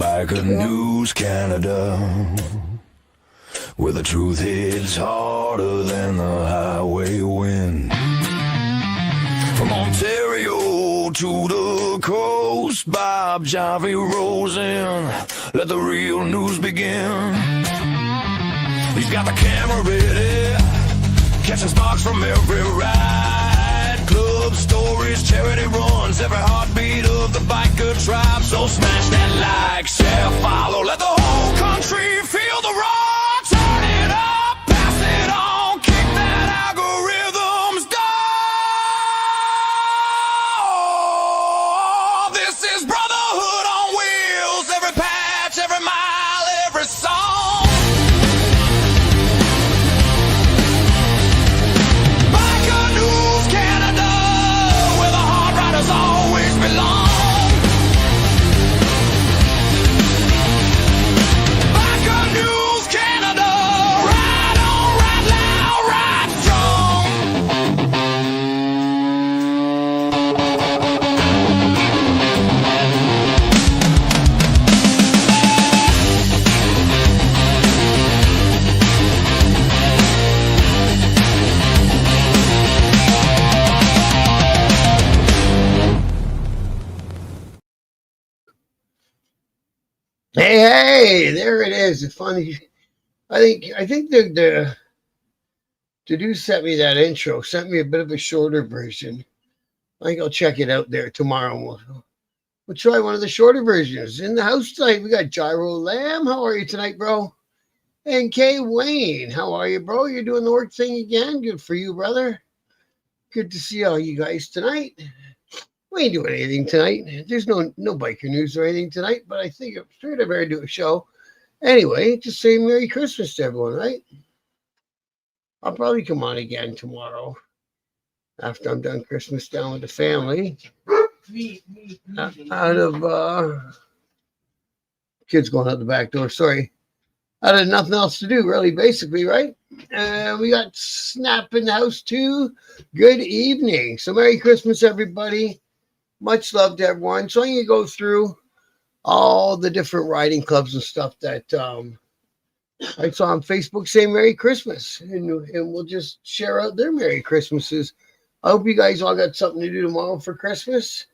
Biker News Canada, where the truth hits harder than the highway wind. From Ontario to the coast, Bob Javi rolls in. Let the real news begin. He's got the camera ready, catching sparks from every ride. Club stories, charity runs, every heartbeat of the biker tribe. So smash that like, share, follow, let the whole country feel the roar. Turn it up, pass it on, kick that algorithm's door. This is brotherhood on wheels, every patch, every mile, every song. Always belong. Biker News Canada, ride on, ride loud, ride strong. Hey, there it is. It's funny. I think the to-do sent me that intro, sent me a bit of a shorter version. I think I'll check it out there tomorrow. We'll try one of the shorter versions. In the house tonight, we got Gyro Lamb. How are you tonight, bro? And Kay Wayne, how are you, bro? You're doing the work thing again. Good for you, brother. Good to see all you guys tonight. We ain't doing anything tonight. There's no biker news or anything tonight, but I think I'm sure I better do a show. Anyway, just say Merry Christmas to everyone, right? I'll probably come on again tomorrow after I'm done Christmas down with the family. Out of kids going out the back door, sorry. Out of nothing else to do, really, basically, right? We got Snap in the house too. Good evening. So Merry Christmas, everybody. Much love to everyone. So I'm going to go through all the different riding clubs and stuff that I saw on Facebook saying Merry Christmas. And we'll just share out their Merry Christmases. I hope you guys all got something to do tomorrow for Christmas.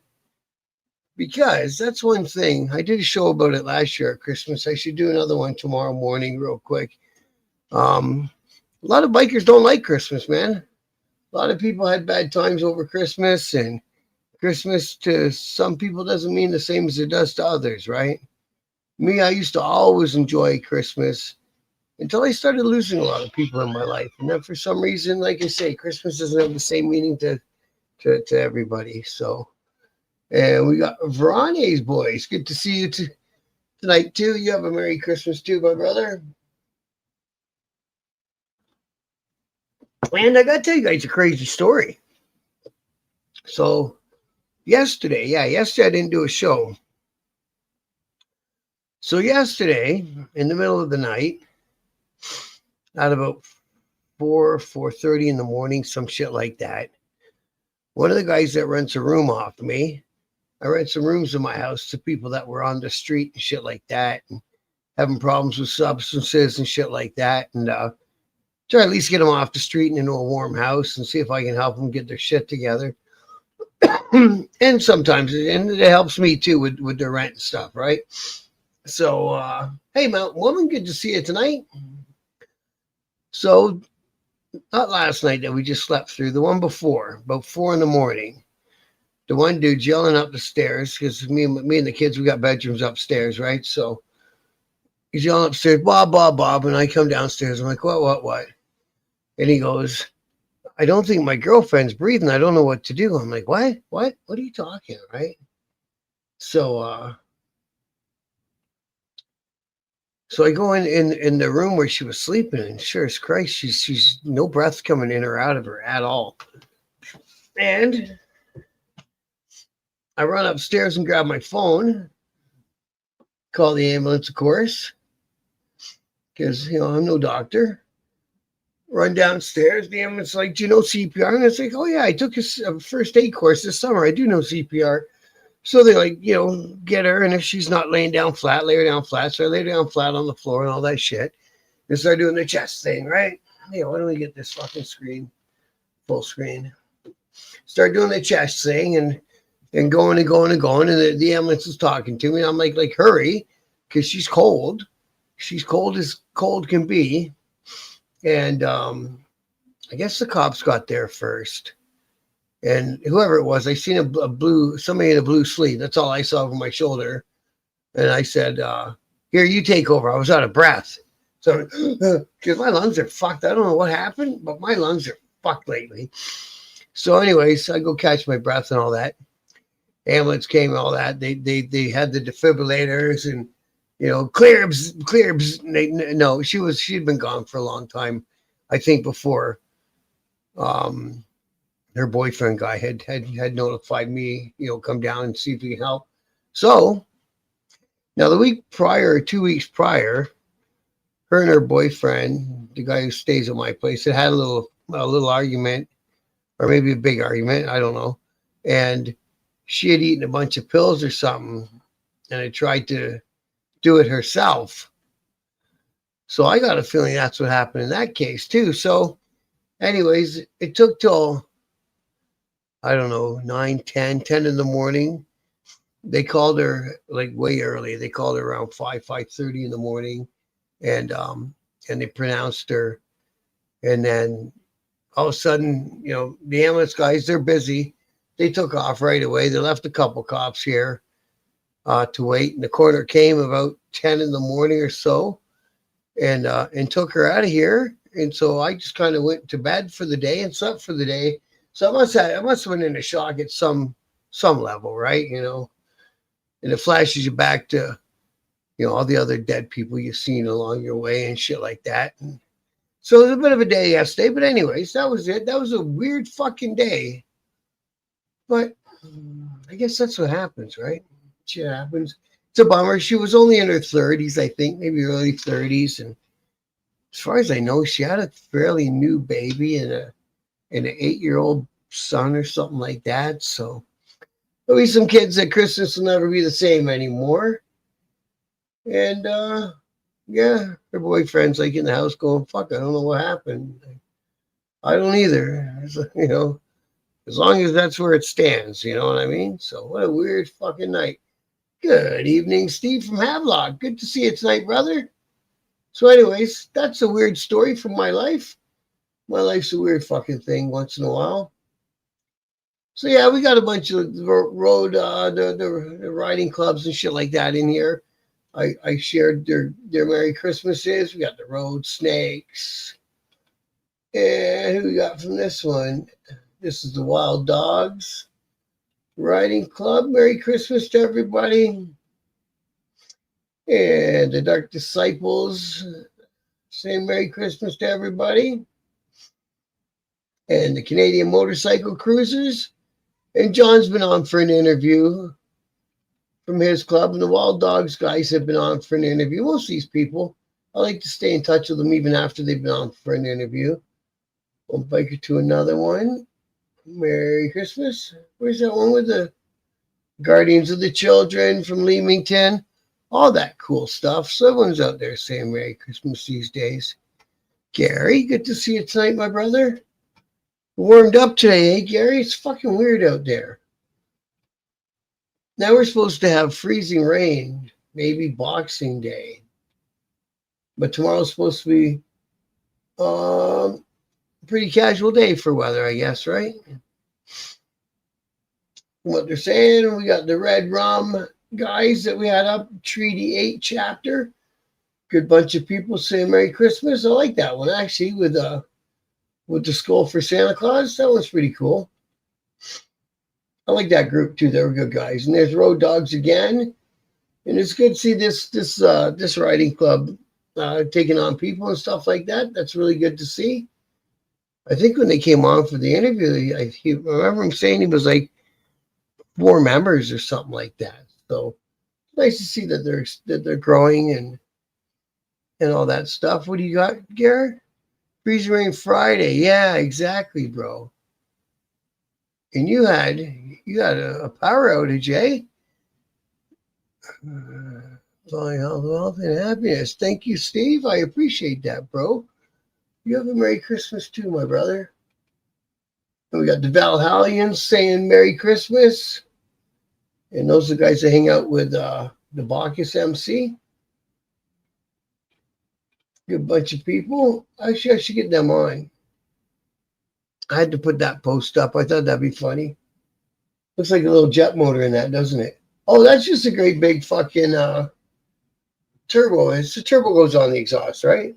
Because that's one thing. I did a show about it last year at Christmas. I should do another one tomorrow morning real quick. A lot of bikers don't like Christmas, man. A lot of people had bad times over Christmas, and Christmas to some people doesn't mean the same as it does to others, right? Me, I used to always enjoy Christmas until I started losing a lot of people in my life. And then for some reason, like I say, Christmas doesn't have the same meaning to everybody. So, and we got Verone's boys. Good to see you tonight, too. You have a Merry Christmas, too, my brother. And I got to tell you guys a crazy story. So, yesterday I didn't do a show. So yesterday, in the middle of the night, at about 4:30 in the morning, some shit like that, one of the guys that rents a room off me, I rent some rooms in my house to people that were on the street and shit like that, and having problems with substances and shit like that, and try at least get them off the street and into a warm house and see if I can help them get their shit together. And sometimes it helps me too with the rent and stuff, right? So hey, Mountain Woman, good to see you tonight. So not last night that we just slept through, the one before, about 4 a.m, the one dude's yelling up the stairs, because me and the kids, we got bedrooms upstairs, right? So he's yelling upstairs, Bob, Bob, Bob, and I come downstairs. I'm like, what? And he goes, I don't think my girlfriend's breathing. I don't know what to do. I'm like, what? What are you talking, right? So I go in the room where she was sleeping, and sure as Christ, she's no breath coming in or out of her at all. And I run upstairs and grab my phone, call the ambulance, of course, because, I'm no doctor. Run downstairs. The ambulance like, do you know CPR? And I was like, oh, yeah, I took a first aid course this summer. I do know CPR. So they like, get her, and if she's not laying down flat, lay her down flat. So I lay her down flat on the floor and all that shit. And start doing the chest thing, right? Hey, why don't we get this fucking screen full screen? Start doing the chest thing and going and going and going. And the ambulance is talking to me. And I'm like, hurry, because she's cold. She's cold as cold can be. And I guess the cops got there first. And whoever it was, I seen somebody in a blue sleeve. That's all I saw over my shoulder. And I said, here, you take over. I was out of breath. So, because my lungs are fucked. I don't know what happened, but my lungs are fucked lately. So anyways, I go catch my breath and all that. Ambulance came and all that. They had the defibrillators and, clear. No, she'd been gone for a long time. I think before her boyfriend guy had notified me, come down and see if he can help. So now the week prior, or 2 weeks prior, her and her boyfriend, the guy who stays at my place, had a little argument, or maybe a big argument, I don't know. And she had eaten a bunch of pills or something, and had tried to do it herself. So I got a feeling that's what happened in that case too. So anyways, it took till, I don't know, 9, 10 in the morning. They called her like way early. They called her around 5:30 in the morning, and they pronounced her. And then all of a sudden, the ambulance guys, they're busy. They took off right away. They left a couple cops here to wait. And the coroner came about 10 in the morning or so, and took her out of here. And so I just kind of went to bed for the day and slept for the day. So I must have been in a shock at some level, right? And it flashes you back to, all the other dead people you've seen along your way and shit like that. And so it was a bit of a day yesterday, but anyways, that was it. That was a weird fucking day. But I guess that's what happens, right? Shit happens. It's a bummer. She was only in her 30s, I think, maybe early 30s. And as far as I know, she had a fairly new baby and an 8-year-old son or something like that. So there'll be some kids at Christmas will never be the same anymore. And yeah, her boyfriend's like in the house going, fuck, I don't know what happened. I don't either. As long as that's where it stands, you know what I mean? So what a weird fucking night. Good evening, Steve from Havelock. Good to see you tonight, brother. So anyways, that's a weird story from my life. My life's a weird fucking thing once in a while. So yeah, we got a bunch of road, the riding clubs and shit like that in here. I shared their Merry Christmases. We got the Road Snakes. And who we got from this one? This is the Wild Dogs Riding Club. Merry Christmas to everybody. And the Dark Disciples. Say Merry Christmas to everybody. And the Canadian Motorcycle Cruisers. And John's been on for an interview from his club. And the Wild Dogs guys have been on for an interview. Most of these people, I like to stay in touch with them even after they've been on for an interview. We'll bike you to another one. Merry Christmas. Where's that one with the Guardians of the Children from Leamington? All that cool stuff. So everyone's out there saying Merry Christmas these days. Gary, good to see you tonight, my brother. Warmed up today, eh, Gary? It's fucking weird out there. Now we're supposed to have freezing rain, maybe Boxing Day. But tomorrow's supposed to be pretty casual day for weather, I guess, right? What they're saying, we got the Red Rum guys that we had up, Treaty 8 chapter. Good bunch of people saying Merry Christmas. I like that one, actually, with the skull for Santa Claus. That one's pretty cool. I like that group too. They were good guys. And there's Road Dogs again. And it's good to see this riding club taking on people and stuff like that. That's really good to see. I think when they came on for the interview, I remember him saying he was like 4 members or something like that. So nice to see that they're growing and all that stuff. What do you got, Garrett? Freezing Rain Friday. Yeah, exactly, bro. And you had a power outage, eh? Flying health and happiness. Thank you, Steve. I appreciate that, bro. You have a Merry Christmas too, my brother. And we got the Valhallians saying Merry Christmas. And those are the guys that hang out with the Bacchus MC. Good bunch of people. Actually, I should get them on. I had to put that post up. I thought that'd be funny. Looks like a little jet motor in that, doesn't it? Oh, that's just a great big fucking turbo. It's the turbo goes on the exhaust, right?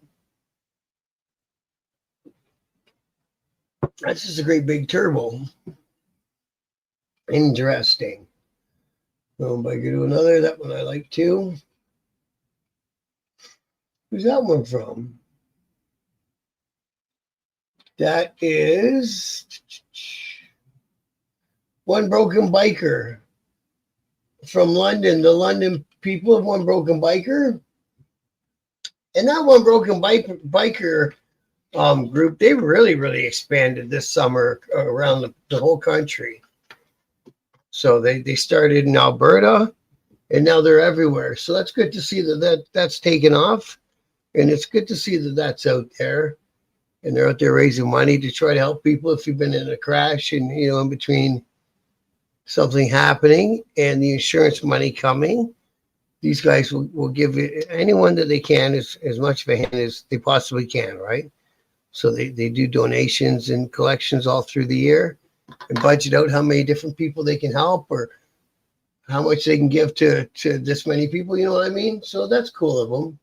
That's just a great big turbo. Interesting. Oh, I could do another. That one I like too. Who's that one from? That is One Broken Biker from London. The London people of One Broken Biker. And that One Broken Biker group, they really expanded this summer around the whole country. So they started in Alberta, and now they're everywhere. So that's good to see that's taken off, and it's good to see that that's out there, and they're out there raising money to try to help people if you've been in a crash and in between something happening and the insurance money coming. These guys will give anyone that they can as much of a hand as they possibly can, right? So they do donations and collections all through the year and budget out how many different people they can help or how much they can give to this many people, you know what I mean? So that's cool of them.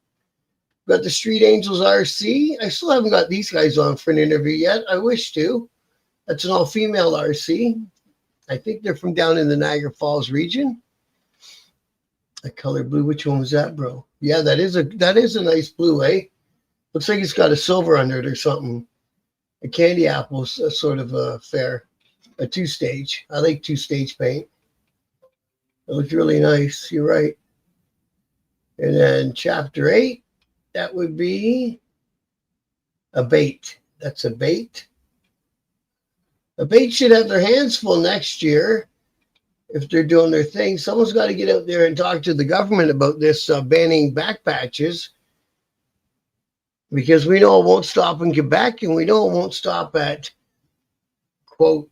Got the Street Angels RC. I still haven't got these guys on for an interview yet. I wish to. That's an all-female RC. I think they're from down in the Niagara Falls region. A color blue. Which one was that, bro? Yeah, that is a nice blue, eh? Looks like it's got a silver under it or something. A candy apple sort of a fair. A two-stage. I like two-stage paint. It looks really nice. You're right. And then chapter 8, that would be a bait. That's a bait. A bait should have their hands full next year if they're doing their thing. Someone's got to get out there and talk to the government about this banning back patches, because we know it won't stop in Quebec, and we know it won't stop at, quote,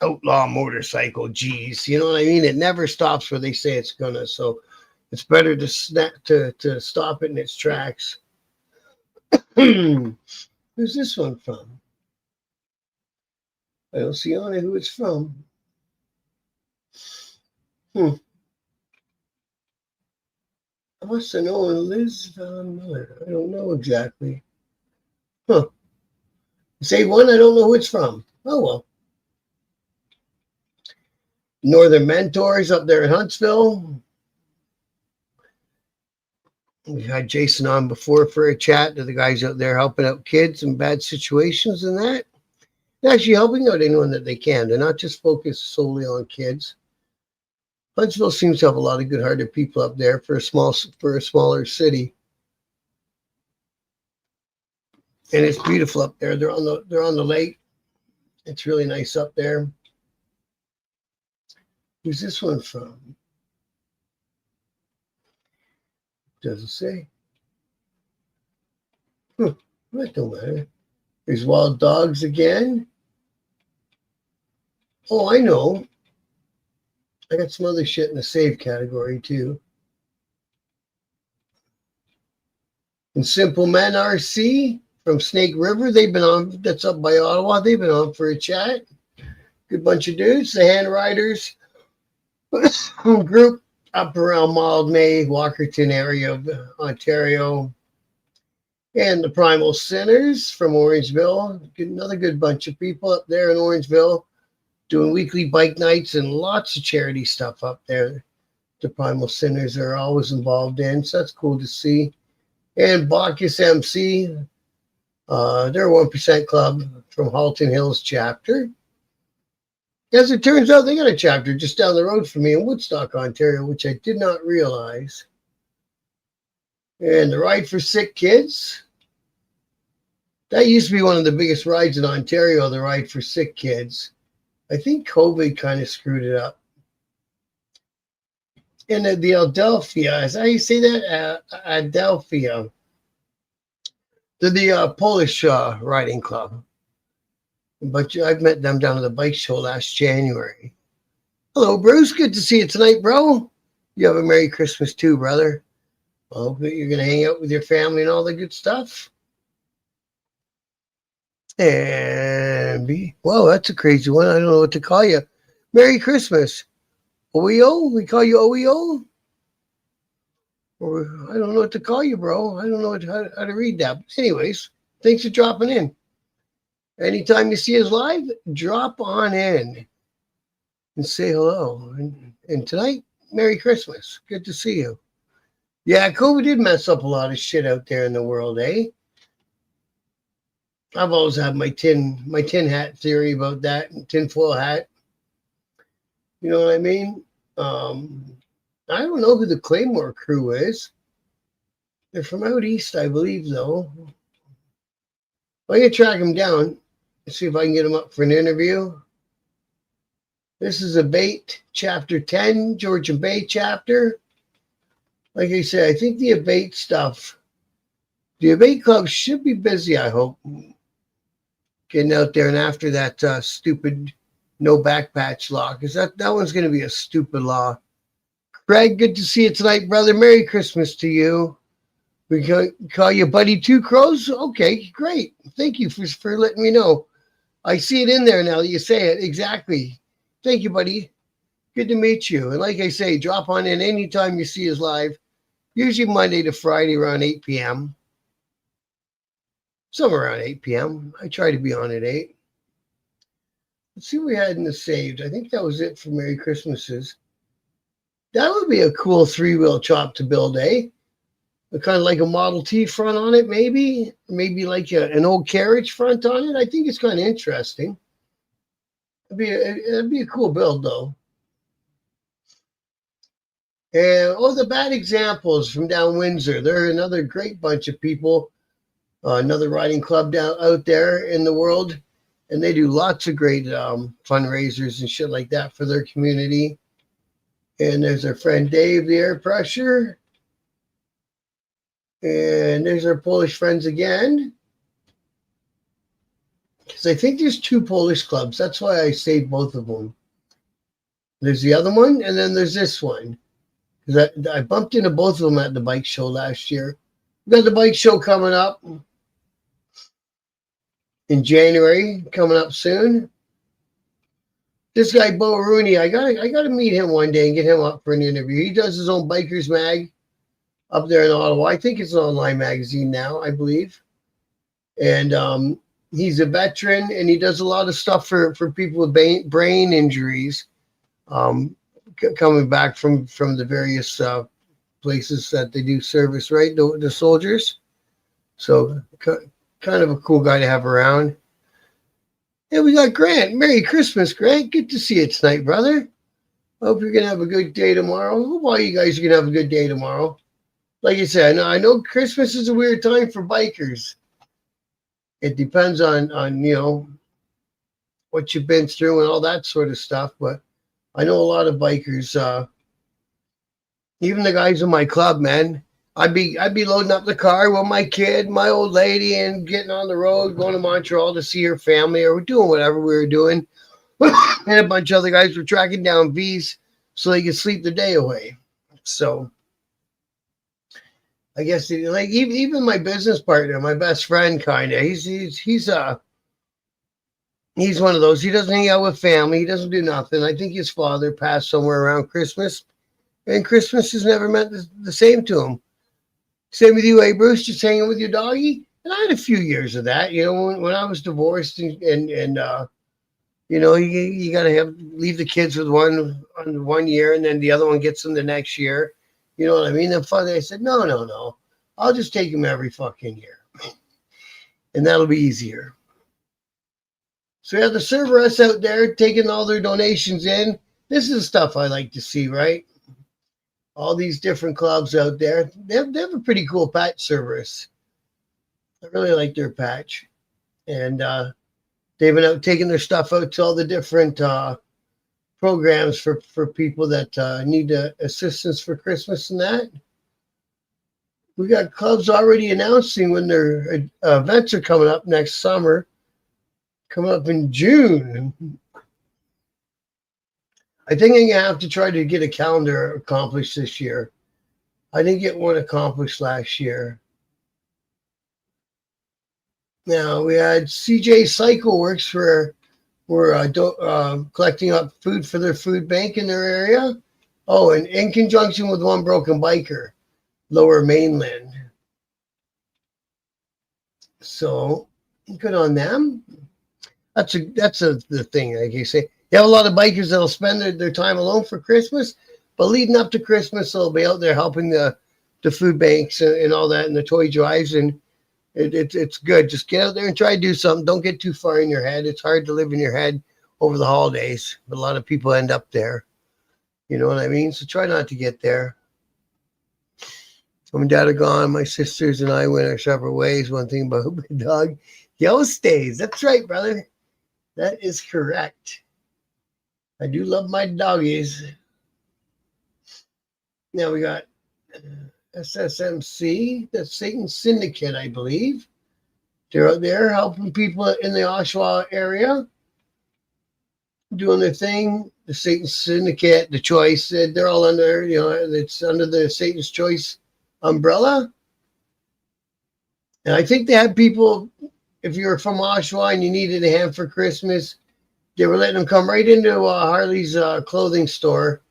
outlaw motorcycle G's. You know what I mean? It never stops where they say it's gonna. So it's better to stop it in its tracks. Who's this one from? I don't see on it who it's from. I must have known Liz Van Miller. I don't know exactly. Say one, I don't know who it's from. Oh, well. Northern Mentors up there in Huntsville. We had Jason on before for a chat to the guys out there helping out kids in bad situations and that. They're actually helping out anyone that they can. They're not just focused solely on kids. Huntsville seems to have a lot of good-hearted people up there for a smaller city, and it's beautiful up there. They're on the lake. It's really nice up there. Who's this one from? Doesn't say. That don't matter. There's Wild Dogs again. Oh, I know. I got some other shit in the save category too. And Simple Men RC from Snake River. They've been on. That's up by Ottawa. They've been on for a chat. Good bunch of dudes. The Hand Riders group up around Mildmay, Walkerton area of Ontario. And the Primal Sinners from Orangeville. Another good bunch of people up there in Orangeville, doing weekly bike nights and lots of charity stuff up there. The Primal Sinners are always involved in, so that's cool to see. And Bacchus MC, they're a 1% club from Halton Hills chapter. As it turns out, they got a chapter just down the road from me in Woodstock, Ontario, which I did not realize. And the Ride for Sick Kids. That used to be one of the biggest rides in Ontario, the Ride for Sick Kids. I think COVID kind of screwed it up. in the Adelphia. Is that how you say that? Adelphia. They're the Polish riding club. But I've met them down at the bike show last January. Hello, Bruce. Good to see you tonight, bro. You have a Merry Christmas too, brother. I hope that you're going to hang out with your family and all the good stuff. And well, that's a crazy one. I don't know what to call you. Merry Christmas. OEO? We call you OEO? Or I don't know what to call you, bro. I don't know how to read that. But anyways, thanks for dropping in. Anytime you see us live, drop on in and say hello. And tonight, Merry Christmas. Good to see you. Yeah, COVID did mess up a lot of shit out there in the world, eh? I've always had my tin hat theory about that, tinfoil hat. You know what I mean? I don't know who the Claymore crew is. They're from out east, I believe, though. I'm going to track them down and see if I can get them up for an interview. This is Abate, Chapter 10, Georgian Bay chapter. Like I said, I think the Abate stuff, the Abate club should be busy, I hope, getting out there. And after that stupid no back patch law, because that one's going to be a stupid law. Greg, good to see you tonight, brother. Merry Christmas to you. We call you Buddy Two Crows? Okay, great. Thank you for letting me know. I see it in there now that you say it. Exactly. Thank you, buddy. Good to meet you. And like I say, drop on in anytime you see us live. Usually Monday to Friday around 8 p.m. Somewhere around 8 p.m. I try to be on at 8. Let's see what we had in the saved. I think that was it for Merry Christmases. That would be a cool 3-wheel chop to build, eh? Kind of like a Model T front on it, maybe. Maybe like an old carriage front on it. I think it's kind of interesting. It'd be a cool build, though. And the Bad Examples from down Windsor. They're another great bunch of people. Another riding club out there in the world. And they do lots of great fundraisers and shit like that for their community. And there's our friend Dave, the Air Pressure. And there's our Polish friends again. Because I think there's 2 Polish clubs. That's why I saved both of them. There's the other one, and then there's this one. Because I bumped into both of them at the bike show last year. We got the bike show coming up in January, coming up soon. This guy, Bo Rooney, I gotta meet him one day and get him up for an interview. He does his own Bikers Mag up there in Ottawa. I think it's an online magazine now, I believe. And he's a veteran, and he does a lot of stuff for people with brain injuries, coming back from the various places that they do service, right? The soldiers. So kind of a cool guy to have around. And we got Grant. Merry Christmas, Grant. Good to see you tonight, brother. Hope you're going to have a good day tomorrow. Hope all you guys are going to have a good day tomorrow. Like I said, I know Christmas is a weird time for bikers. It depends on what you've been through and all that sort of stuff. But I know a lot of bikers, even the guys in my club, man. I'd be loading up the car with my kid, my old lady, and getting on the road, going to Montreal to see her family, or doing whatever we were doing. And a bunch of other guys were tracking down V's so they could sleep the day away. So I guess like even my business partner, my best friend, kind of, he's one of those. He doesn't hang out with family. He doesn't do nothing. I think his father passed somewhere around Christmas, and Christmas has never meant the same to him. Same with you, eh, Bruce? Just hanging with your doggy? And I had a few years of that. When I was divorced and you got to leave the kids with one year, and then the other one gets them the next year. You know what I mean? Then finally I said, no. I'll just take him every fucking year. And that'll be easier. So we have the Cerberus out there taking all their donations in. This is the stuff I like to see, right? All these different clubs out there. They have a pretty cool patch, Cerberus. I really like their patch. And they've been out taking their stuff out to all the different programs for people that need assistance for Christmas and that. We got clubs already announcing when their events are coming up next summer, coming up in June. I think I'm going to have to try to get a calendar accomplished this year. I didn't get one accomplished last year. Now, we had CJ Cycle Works were collecting up food for their food bank in their area. Oh, and in conjunction with One Broken Biker, Lower Mainland. So, good on them. That's the thing, like you say. You have a lot of bikers that'll spend their time alone for Christmas, but leading up to Christmas, they'll be out there helping the food banks and all that and the toy drives, and it's good. Just get out there and try to do something. Don't get too far in your head. It's hard to live in your head over the holidays, but a lot of people end up there. You know what I mean? So try not to get there. Mom and Dad are gone. My sisters and I went our separate ways. One thing about my dog, Yo stays. That's right, brother. That is correct. I do love my doggies. Now we got SSMC, the Satan Syndicate, I believe. They're out there helping people in the Oshawa area, doing their thing. The Satan Syndicate, the Choice, they're all under, it's under the Satan's Choice umbrella. And I think they had people, if you were from Oshawa and you needed a hand for Christmas, they were letting them come right into Harley's clothing store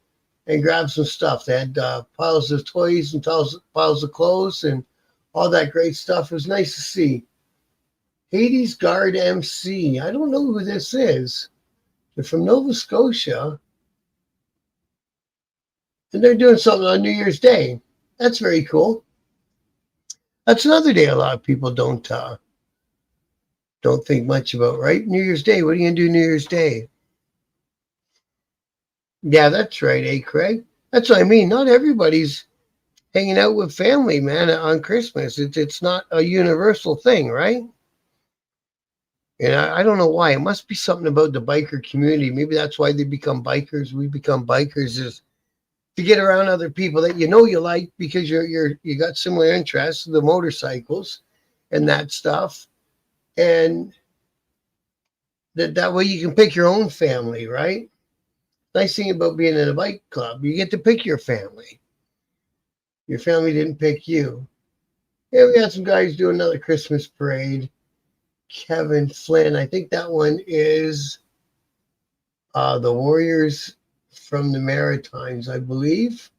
and grab some stuff. They had piles of toys and piles of clothes and all that great stuff. It was nice to see. Hades Guard MC. I don't know who this is. They're from Nova Scotia. And they're doing something on New Year's Day. That's very cool. That's another day a lot of people don't think much about, right? New Year's Day. What are you going to do New Year's Day? Yeah, that's right, Craig? That's what I mean. Not everybody's hanging out with family, man, on Christmas. It's not a universal thing, right? And I don't know why. It must be something about the biker community. Maybe that's why they become bikers. We become bikers is to get around other people that you like because you got similar interests, the motorcycles and that stuff. And that way you can pick your own family, right? Nice thing about being in a bike club, you get to pick your family. Your family didn't pick you. Yeah, we had some guys do another Christmas parade. Kevin Flynn, I think that one is the Warriors from the Maritimes, I believe.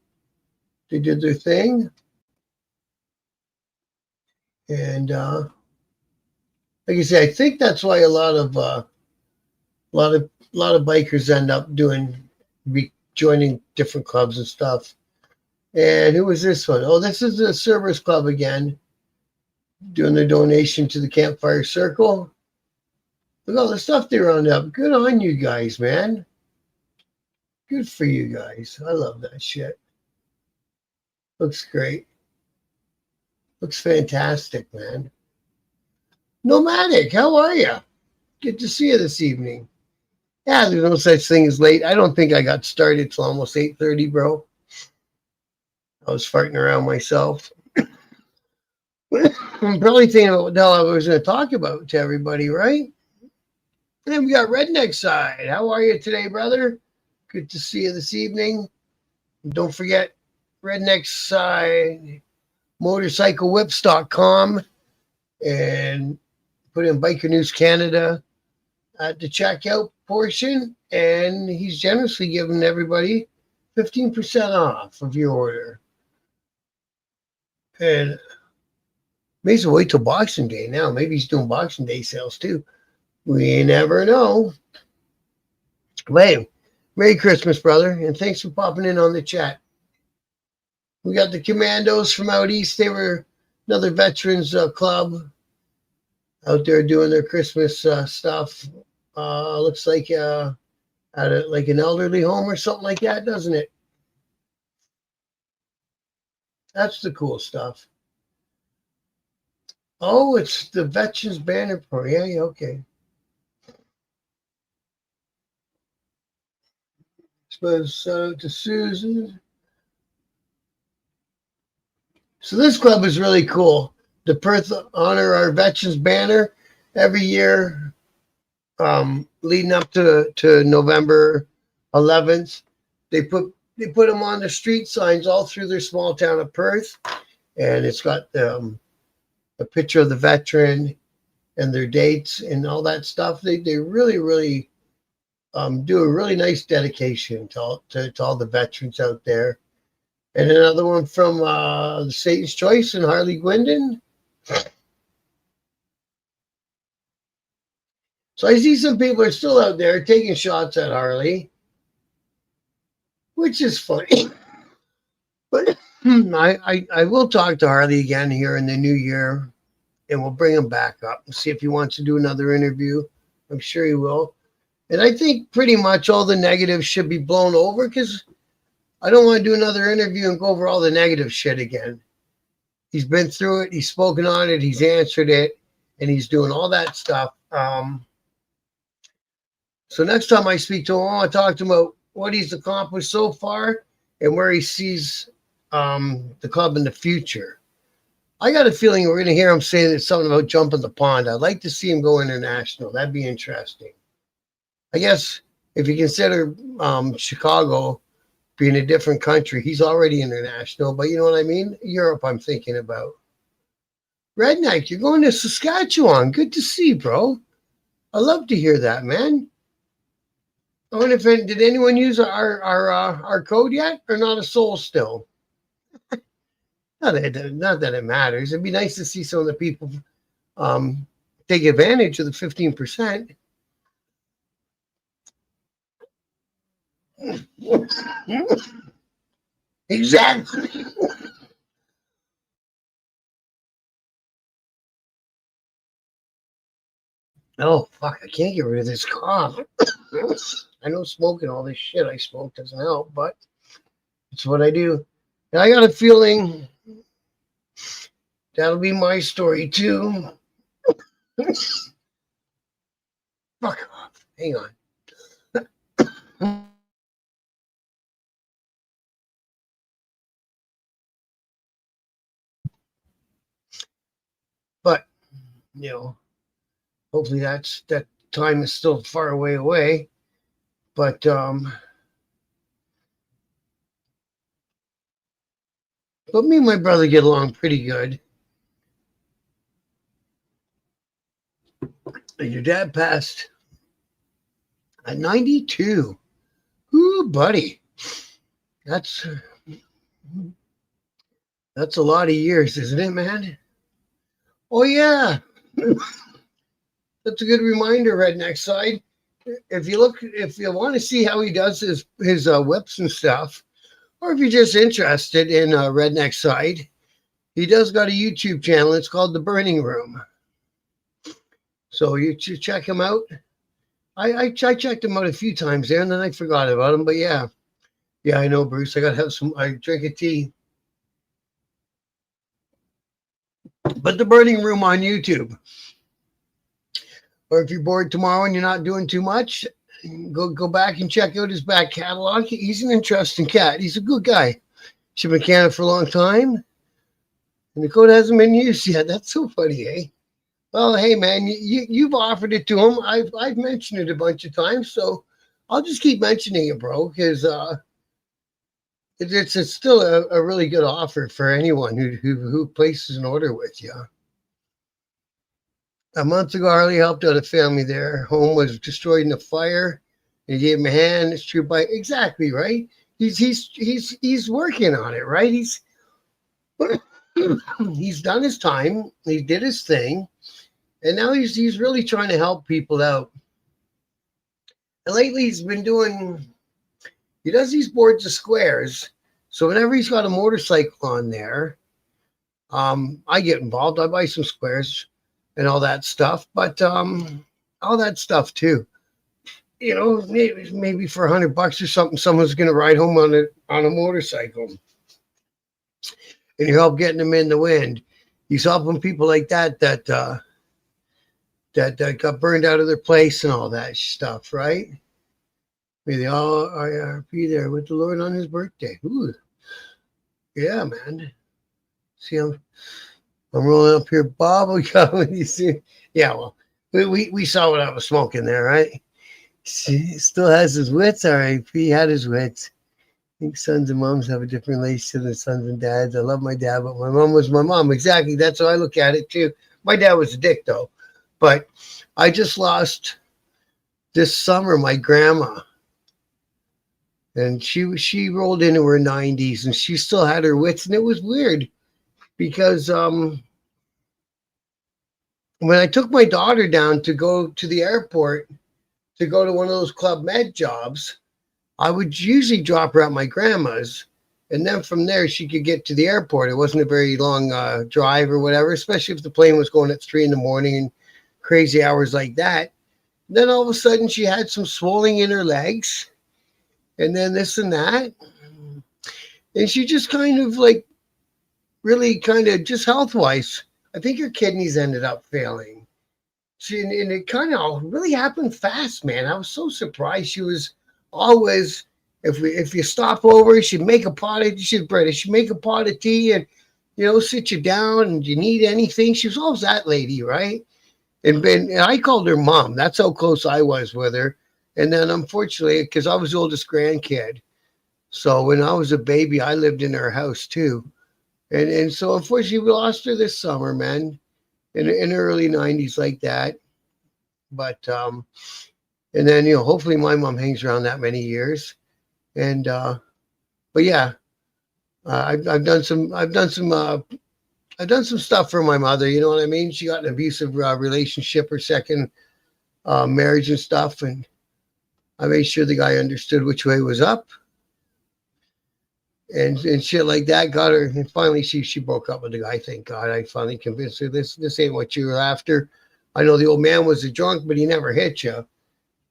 They did their thing. And like I say, I think that's why a lot of bikers end up joining different clubs and stuff. And who was this one? Oh, this is the Service Club again, doing their donation to the Campfire Circle. Look at all the stuff they round up. Good on you guys, man. Good for you guys. I love that shit. Looks great. Looks fantastic, man. Nomadic, how are you? Good to see you this evening. Yeah, there's no such thing as late. I don't think I got started till almost 8:30, bro. I was farting around myself. I'm probably thinking about what the hell I was going to talk about to everybody, right? And we got Redneck Side. How are you today, brother? Good to see you this evening. Don't forget Redneck Side, motorcyclewhips.com, and put in Biker News Canada at the checkout portion, and he's generously giving everybody 15% off of your order. And may as well wait till Boxing Day now. Maybe he's doing Boxing Day sales too. We never know. But hey, Merry Christmas, brother, and thanks for popping in on the chat. We got the Commandos from out east. They were another veterans club out there doing their Christmas stuff. Looks like at like an elderly home or something like that, doesn't it? That's the cool stuff. Oh, it's the Veterans Banner Parade. Yeah, okay. So to Susan. So this club is really cool. The Perth Honor Our Veterans banner every year, leading up to November 11th. They put them on the street signs all through their small town of Perth, and it's got a picture of the veteran and their dates and all that stuff. They really do a really nice dedication to all the veterans out there. And another one from Satan's Choice and Harley Gwendon. So I see some people are still out there taking shots at Harley, which is funny. But I will talk to Harley again here in the new year, and we'll bring him back up and see if he wants to do another interview. I'm sure he will. And I think pretty much all the negatives should be blown over, because I don't want to do another interview and go over all the negative shit again. He's been through it. He's spoken on it. He's answered it. And he's doing all that stuff. So next time I speak to him, I want to talk to him about what he's accomplished so far and where he sees the club in the future. I got a feeling we're going to hear him say something about jumping the pond. I'd like to see him go international. That'd be interesting. I guess if you consider Chicago being a different country, he's already international, but you know what I mean? Europe, I'm thinking about. Redneck, you're going to Saskatchewan. Good to see, bro. I love to hear that, man. I wonder if did anyone use our code yet, or not a soul still? not that it matters. It'd be nice to see some of the people take advantage of the 15%. Exactly. Oh, fuck. I can't get rid of this cough. I know smoking all this shit I smoke doesn't help, but it's what I do. And I got a feeling that'll be my story too. Fuck off. Hang on. But, you know, hopefully that time is still far away. But me and my brother get along pretty good. And your dad passed at 92. Ooh, buddy. That's a lot of years, isn't it, man? Oh, yeah. That's a good reminder, Redneck Side. If you want to see how he does his whips and stuff, or if you're just interested in Redneck Side, he does got a YouTube channel. It's called The Burning Room. So you check him out. I checked him out a few times there, and then I forgot about him. But yeah, I know, Bruce. I got to have some. I drink a tea. But The Burning Room on YouTube. Or if you're bored tomorrow and you're not doing too much, go back and check out his back catalog. He's an interesting cat. He's a good guy. He's been in Canada for a long time. And the code hasn't been used yet. That's so funny, eh? Well, hey, man, you've offered it to him. I've mentioned it a bunch of times, so I'll just keep mentioning it, bro, because it's still a really good offer for anyone who places an order with you. A month ago, Harley helped out a family there. Home was destroyed in a fire. He gave him a hand. It's true by exactly right. He's working on it, right? He's done his time. He did his thing, and now he's really trying to help people out. And lately, he does these boards of squares. So whenever he's got a motorcycle on there, I get involved. I buy some squares and all that stuff, but all that stuff too. You know, maybe for $100 or something, someone's going to ride home on a motorcycle, and you help getting them in the wind. He's helping people like that got burned out of their place and all that stuff, right? May they all be there with the Lord on his birthday. Ooh, yeah, man. See, I'm rolling up here, Bob. We got what you see. Yeah, well, we saw what I was smoking there, right? He still has his wits, all right. He had his wits. I think sons and moms have a different relationship than sons and dads. I love my dad, but my mom was my mom. Exactly. That's how I look at it too. My dad was a dick though. But I just lost this summer my grandma. And she rolled into her 90s and she still had her wits. And it was weird because when I took my daughter down to go to the airport to go to one of those Club Med jobs, I would usually drop her at my grandma's, and then from there she could get to the airport. It wasn't a very long drive or whatever, especially if the plane was going at 3 a.m. and crazy hours like that. Then all of a sudden she had some swelling in her legs, and then this and that, and she just kind of like really kind of just health-wise, I think her kidneys ended up failing. And it kind of really happened fast, man. I was so surprised. She was always, if you stop over, she'd make a pot of, she's British, she'd make a pot of tea and, sit you down and you need anything. She was always that lady, right? And I called her mom. That's how close I was with her. And then unfortunately, because I was the oldest grandkid, so when I was a baby, I lived in her house too. And so unfortunately, we lost her this summer, man, in the early 90s like that. But and then hopefully my mom hangs around that many years. And but yeah, I've done some stuff for my mother. You know what I mean? She got an abusive relationship, her second marriage and stuff, and I made sure the guy understood which way was up. And shit like that got her. And finally, she broke up with the guy. Thank God. I finally convinced her this ain't what you were after. I know the old man was a drunk, but he never hit you,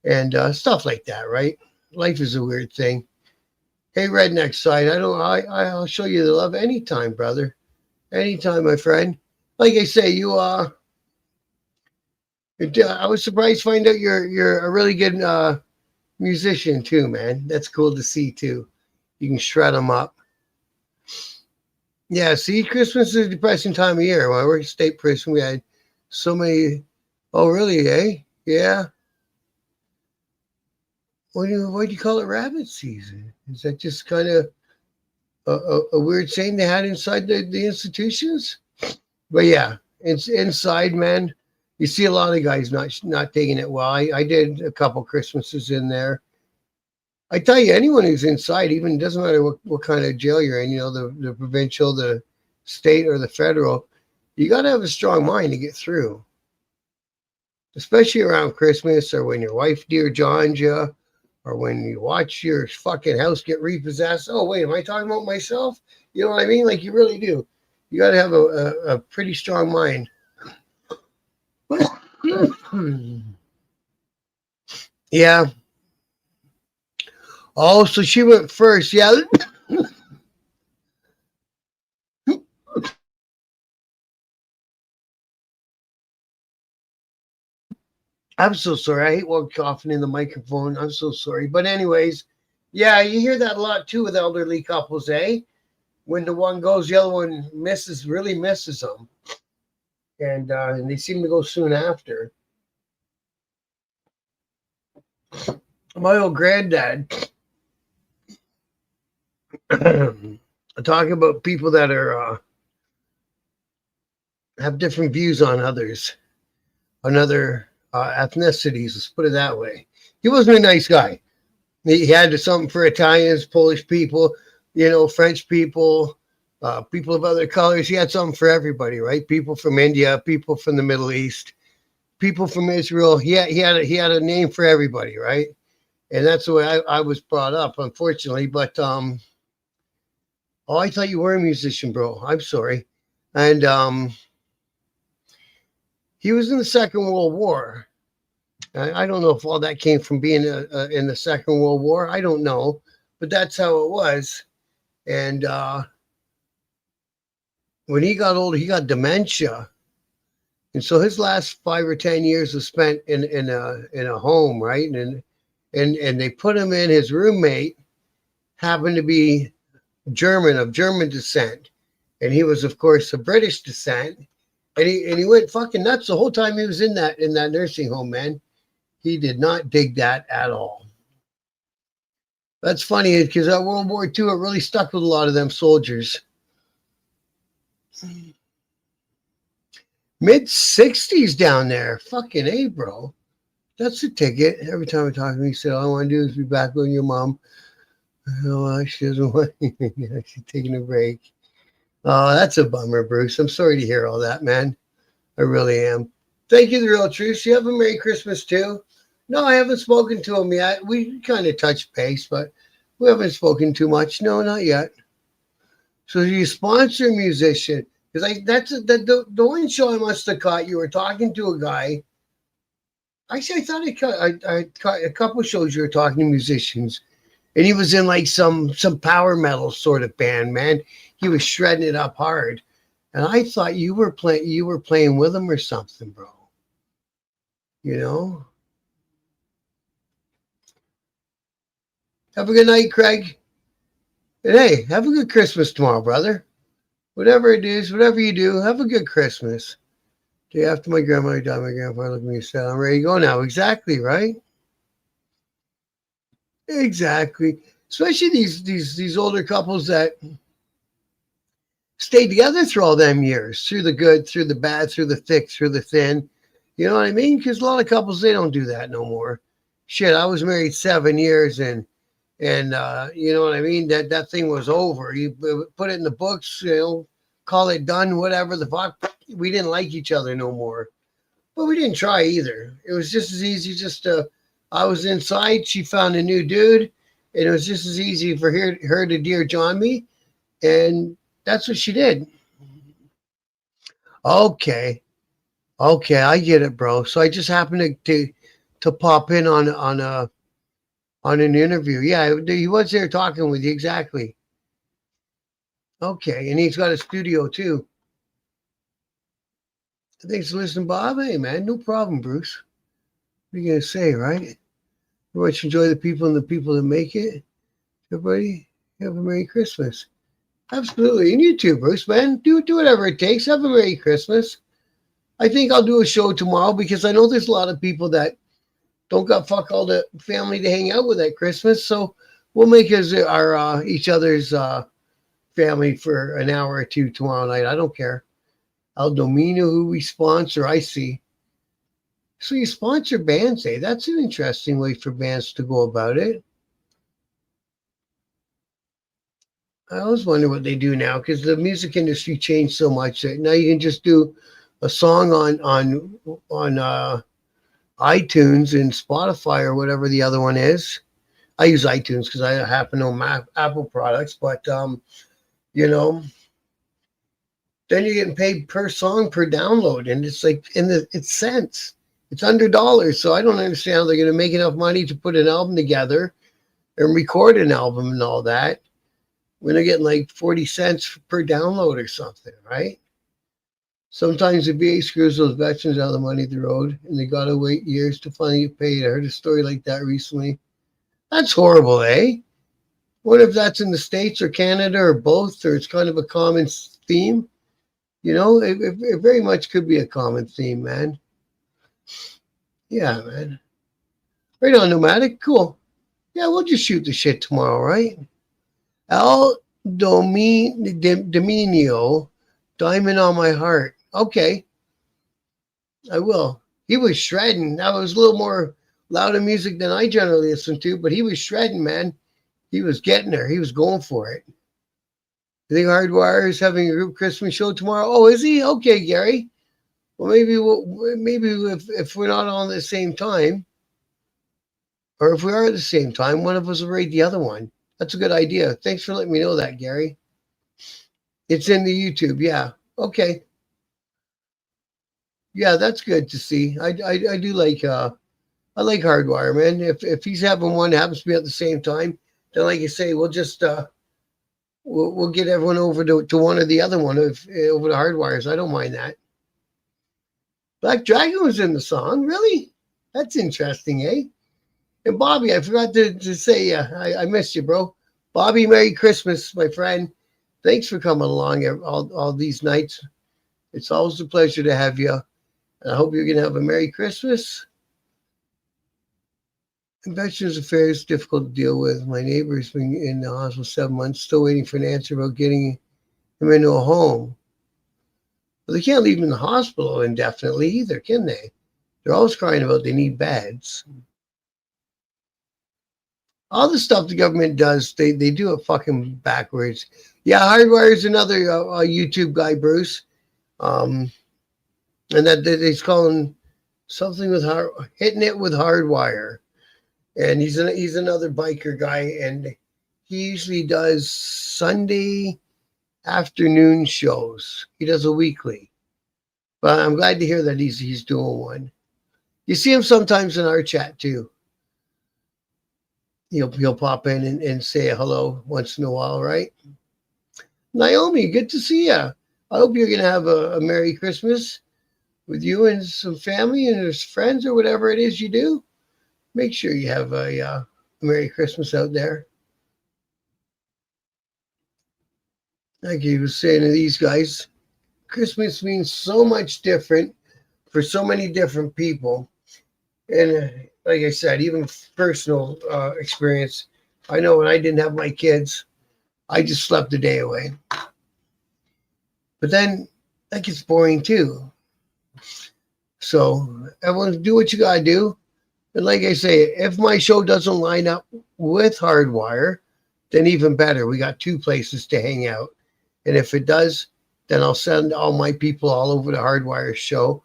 and stuff like that. Right? Life is a weird thing. Hey, redneck side. I'll show you the love anytime, brother. Anytime, my friend. Like I say, I was surprised to find out you're a really good musician too, man. That's cool to see too. You can shred them up. Yeah, see, Christmas is a depressing time of year. When I worked at state prison, we had so many. Oh, really, eh? Yeah. Why do you call it rabbit season? Is that just kind of a weird saying they had inside the institutions? But yeah, it's inside, man. You see a lot of guys not taking it well. I did a couple Christmases in there. I tell you, anyone who's inside, even it doesn't matter what kind of jail you're in, the provincial, the state, or the federal, you got to have a strong mind to get through. Especially around Christmas, or when your wife dear Johns you, or when you watch your fucking house get repossessed. Oh, wait, am I talking about myself? You know what I mean? Like, you really do. You got to have a pretty strong mind. Yeah. Oh, so she went first. Yeah. I'm so sorry. I hate coughing in the microphone. I'm so sorry. But anyways, yeah, you hear that a lot too with elderly couples, eh? When the one goes, the other one really misses them. And they seem to go soon after. My old granddad, talking about people that are have different views on others, on other ethnicities. Let's put it that way. He wasn't a nice guy. He had something for Italians, Polish people, French people, people of other colors. He had something for everybody, right? People from India, people from the Middle East, people from Israel. He had a name for everybody, right? And that's the way I was brought up, unfortunately. But oh, I thought you were a musician, bro. I'm sorry. And he was in the Second World War. I don't know if all that came from being in the Second World War. I don't know, but that's how it was. And when he got older, he got dementia, and so his last 5 or 10 years was spent in a home, right? And and they put him in. His roommate happened to be German, of German descent, and he was, of course, of British descent. And he went fucking nuts the whole time he was in that nursing home, man. He did not dig that at all. That's funny because at World War II, it really stuck with a lot of them soldiers. Mid-60s down there. Fucking A, bro. That's the ticket. Every time I talk to him, he said, all I want to do is be back with your mom. Oh, she doesn't want she's taking a break. Oh, that's a bummer, Bruce. I'm sorry to hear all that, man. I really am. Thank you, The Real Truth. You have a Merry Christmas, too. No, I haven't spoken to him yet. We kind of touched base, but we haven't spoken too much. No, not yet. So you sponsor a musician. Because that's the one show I must have caught. You were talking to a guy. Actually, I thought I caught a couple of shows you were talking to musicians. And he was in like some power metal sort of band, man. He was shredding it up hard. And I thought you were playing with him or something, bro. You know? Have a good night, Craig. And hey, have a good Christmas tomorrow, brother. Whatever it is, whatever you do, have a good Christmas. Day after my grandmother died, my grandfather looked at me and said, I'm ready to go now. Exactly, right? Exactly. Especially these older couples that stayed together through all them years, through the good, through the bad, through the thick, through the thin. You know what I mean? Because a lot of couples, they don't do that no more. Shit, I was married 7 years and you know what I mean? That thing was over. You put it in the books, you know, call it done, whatever the fuck. We didn't like each other no more. But we didn't try either. It was just as easy I was inside, she found a new dude, and it was just as easy for her to Dear John me, and that's what she did. Okay, I get it, bro. So I just happened to pop in on an interview. Yeah, he was there talking with you, exactly. Okay, and he's got a studio too. Thanks for listening, Bob. Hey, man, no problem, Bruce. What are you going to say, right? Very much enjoy the people and the people that make it. Everybody, have a Merry Christmas. Absolutely. And you too, Bruce, man. Do whatever it takes. Have a Merry Christmas. I think I'll do a show tomorrow because I know there's a lot of people that don't got fuck all the family to hang out with at Christmas. So we'll make our each other's family for an hour or two tomorrow night. I don't care. El Domino, who we sponsor, I see. So you sponsor bands, eh? That's an interesting way for bands to go about it. I always wonder what they do now because the music industry changed so much that now you can just do a song on iTunes and Spotify or whatever the other one is. I use iTunes because I happen to know Apple products, but you know, then you're getting paid per song per download, and it's like it's cents. It's under dollars, so I don't understand how they're going to make enough money to put an album together and record an album and all that when they're getting like 40 cents per download or something, right? Sometimes the VA screws those veterans out of the money at the road, and they got to wait years to finally get paid. I heard a story like that recently. That's horrible, eh? What if that's in the States or Canada or both, or it's kind of a common theme? You know, it very much could be a common theme, man. Yeah, man. Right on, Nomadic. Cool. Yeah, we'll just shoot the shit tomorrow, right? El Dominio, Diamond on My Heart. Okay. I will. He was shredding. That was a little more louder music than I generally listen to, but he was shredding, man. He was getting there. He was going for it. You think Hardwire is having a group Christmas show tomorrow? Oh, is he? Okay, Gary. Well, maybe if we're not on at the same time, or if we are at the same time, one of us will raid the other one. That's a good idea. Thanks for letting me know that, Gary. It's in the YouTube. Yeah. Okay. Yeah, that's good to see. I do like I like Hardwire, man. If he's having one that happens to be at the same time, then like you say, we'll just we'll get everyone over to one or the other one over the Hardwires. I don't mind that. Black Dragon was in the song, really? That's interesting, eh? And Bobby, I forgot to say, I missed you, bro. Bobby, Merry Christmas, my friend. Thanks for coming along all these nights. It's always a pleasure to have you. And I hope you're going to have a Merry Christmas. Veterans Affairs is difficult to deal with. My neighbor's been in the hospital 7 months, still waiting for an answer about getting him into a home. But they can't leave him in the hospital indefinitely either, can they? They're always crying about they need beds. All the stuff the government does, they do it fucking backwards. Yeah, Hardwire's another YouTube guy, Bruce. And that he's calling something with hitting it with Hardwire. And he's another biker guy, and he usually does Sunday afternoon shows. He does a weekly. But I'm glad to hear that he's doing one. You see him sometimes in our chat too. He'll pop in and say hello once in a while, right? Naomi, good to see you. I hope you're going to have a Merry Christmas with you and some family and his friends or whatever it is you do. Make sure you have a Merry Christmas out there. Like he was saying to these guys, Christmas means so much different for so many different people. And like I said, even personal experience, I know when I didn't have my kids, I just slept the day away. But then that gets boring too. So everyone do what you got to do. And like I say, if my show doesn't line up with Hardwire, then even better. We got 2 places to hang out. And if it does, then I'll send all my people all over the Hardwire show,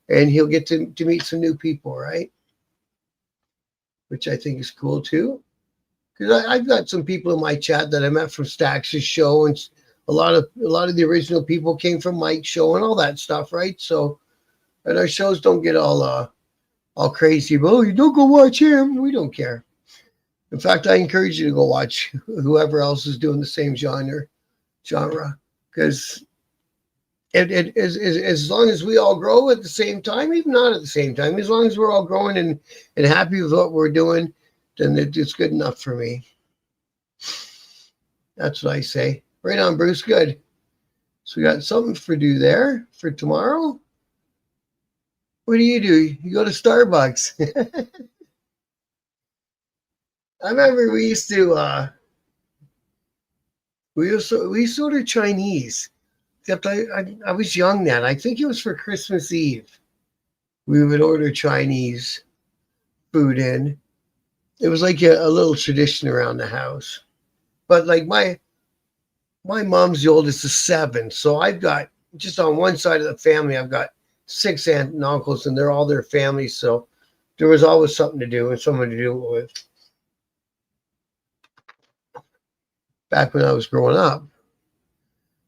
and he'll get to meet some new people, right? Which I think is cool too. Because I've got some people in my chat that I met from Stax's show, and a lot of the original people came from Mike's show and all that stuff, right? So, and our shows don't get all crazy. But, you don't go watch him. We don't care. In fact, I encourage you to go watch whoever else is doing the same genre, because as long as we all grow at the same time, even not at the same time, as long as we're all growing and happy with what we're doing, then it's good enough for me. That's what I say. Right on, Bruce. Good. So we got something for do there for tomorrow. What do? You go to Starbucks. I remember we used to order Chinese. Except I was young then. I think it was for Christmas Eve. We would order Chinese food in. It was like a little tradition around the house. But like my mom's the oldest of 7. So I've got, just on one side of the family, I've got 6 aunts and uncles, and they're all their families. So there was always something to do and someone to do it with. Back when I was growing up.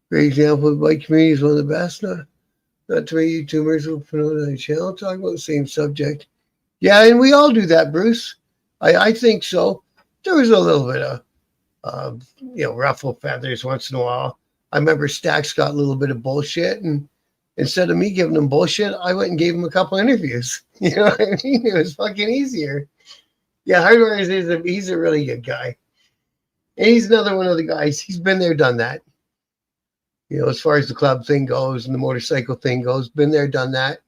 Great example of bike community is one of the best. Not too many YouTubers will put on a channel talk about the same subject. Yeah, and we all do that, Bruce. I think so. There was a little bit of ruffle feathers once in a while. I remember Stax got a little bit of bullshit, and instead of me giving him bullshit, I went and gave him a couple interviews. You know what I mean? It was fucking easier. Yeah, Hardwire he's a really good guy. And he's another one of the guys. He's been there, done that. As far as the club thing goes and the motorcycle thing goes, been there, done that.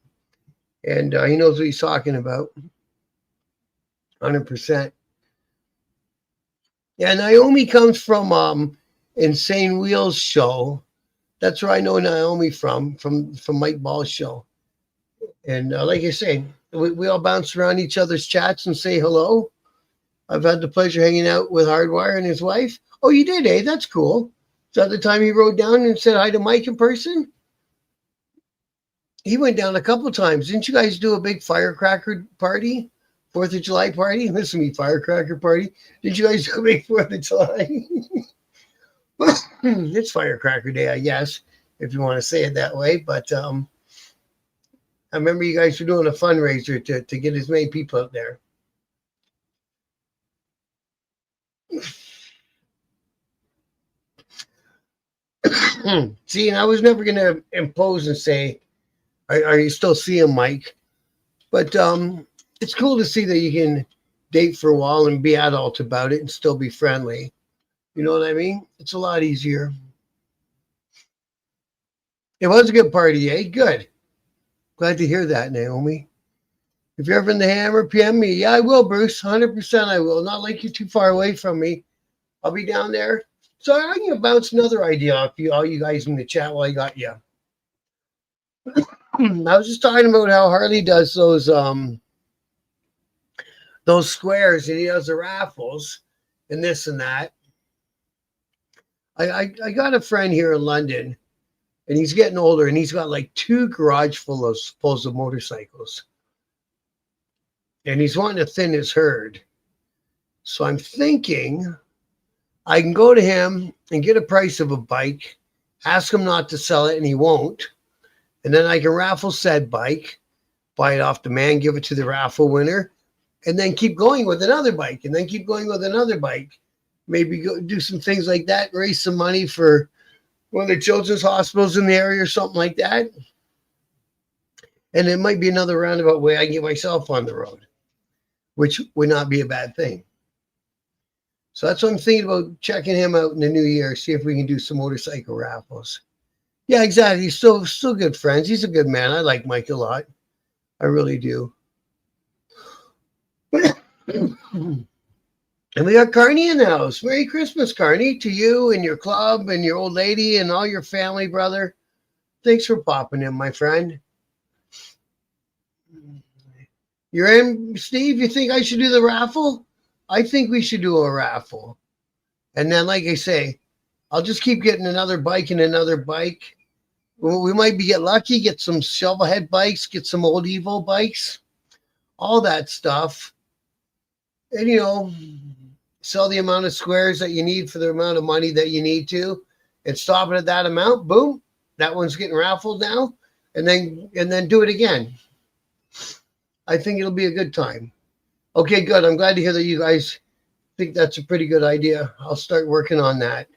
And he knows what he's talking about. 100%. Yeah, Naomi comes from Insane Wheels show. That's where I know Naomi from Mike Ball's show. And like I say, we all bounce around each other's chats and say hello. I've had the pleasure hanging out with Hardwire and his wife. Oh, you did, eh? That's cool. Is that the time he rode down and said hi to Mike in person? He went down a couple of times. Didn't you guys do a big firecracker party? 4th of July party? Listen to me, firecracker party. Did you guys do a big 4th of July? It's Firecracker Day, I guess, if you want to say it that way. But I remember you guys were doing a fundraiser to get as many people out there. See, and I was never going to impose and say, are you still seeing Mike? But it's cool to see that you can date for a while and be adult about it and still be friendly. You know what I mean? It's a lot easier. It was a good party, eh? Good. Glad to hear that, Naomi. If you're ever in the Hammer, PM me. Yeah, I will, Bruce. 100% I will. Not like you're too far away from me. I'll be down there. So I'm going to bounce another idea off you, all you guys in the chat while I got you. I was just talking about how Harley does those squares and he does the raffles and this and that. I got a friend here in London and he's getting older and he's got like 2 garage fulls of motorcycles. And he's wanting to thin his herd. So I'm thinking I can go to him and get a price of a bike, ask him not to sell it, and he won't. And then I can raffle said bike, buy it off the man, give it to the raffle winner, and then keep going with another bike, and then keep going with another bike. Maybe go do some things like that, raise some money for one of the children's hospitals in the area or something like that. And it might be another roundabout way I can get myself on the road, which would not be a bad thing. So that's what I'm thinking about, checking him out in the new year, see if we can do some motorcycle raffles. Yeah, exactly. Still good friends. He's a good man. I like Mike a lot. I really do. And we got Carney in the house. Merry Christmas, Carney, to you and your club and your old lady and all your family, brother. Thanks for popping in, my friend. You're in, Steve? You think I should do the raffle? I think we should do a raffle. And then, like I say, I'll just keep getting another bike and another bike. We might get lucky, get some shovelhead bikes, get some old Evo bikes, all that stuff. And, you know, sell the amount of squares that you need for the amount of money that you need to and stop it at that amount. Boom. That one's getting raffled now. And then do it again. I think it'll be a good time. Okay, good. I'm glad to hear that you guys think that's a pretty good idea. I'll start working on that.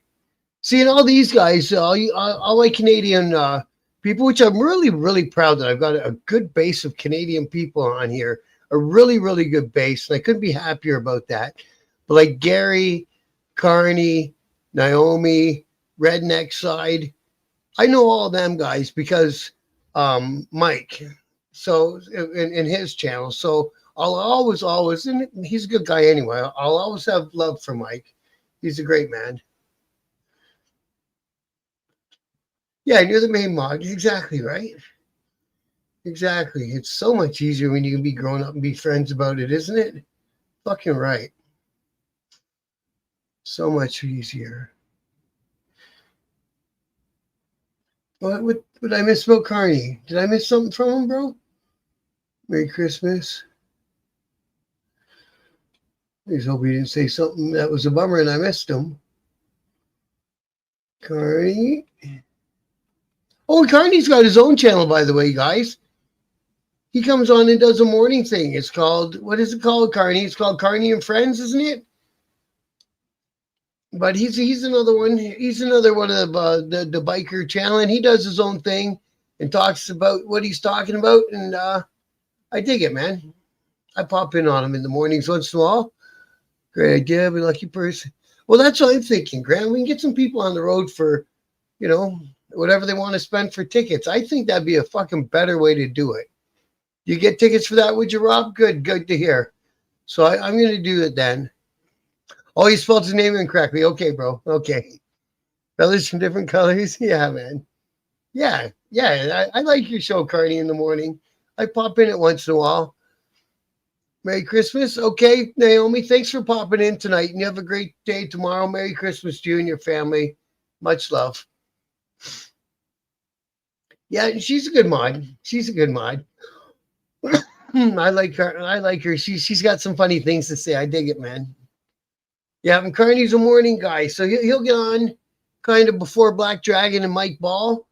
Seeing all these guys, all my Canadian people, which I'm really, really proud that I've got a good base of Canadian people on here, a really, really good base. And I couldn't be happier about that. But like Gary, Carney, Naomi, Redneck Side, I know all them guys because Mike, so in his channel. So I'll always, and he's a good guy anyway. I'll always have love for Mike. He's a great man. Yeah, and you're the main mod. Exactly, right? Exactly. It's so much easier when you can be grown up and be friends about it, isn't it? Fucking right. So much easier. What did I miss about Carney? Did I miss something from him, bro? Merry Christmas. I just hope he didn't say something that was a bummer and I missed him. Carney. Oh, Carney's got his own channel, by the way, guys. He comes on and does a morning thing. It's called, what is it called, Carney? It's called Carney and Friends, isn't it? But he's another one. He's another one of the biker channel, and he does his own thing and talks about what he's talking about. And I dig it, man. I pop in on him in the mornings once in a while. Great idea. Be a lucky person. Well, that's what I'm thinking, Graham. We can get some people on the road for, you know, whatever they want to spend for tickets. I think that'd be a fucking better way to do it. You get tickets for that, would you, Rob? Good to hear. So I'm going to do it then. Oh, you spelled his name incorrectly. Okay, bro. Okay. Feathers from different colors. Yeah, man. Yeah. I like your show, Carney, in the morning. I pop in it once in a while. Merry Christmas. Okay, Naomi, thanks for popping in tonight. And you have a great day tomorrow. Merry Christmas to you and your family. Much love. Yeah, she's a good mod. She's a good mod. I like her. She's got some funny things to say. I dig it, man. Yeah, and Carney's a morning guy, so he'll get on kind of before Black Dragon and Mike Ball.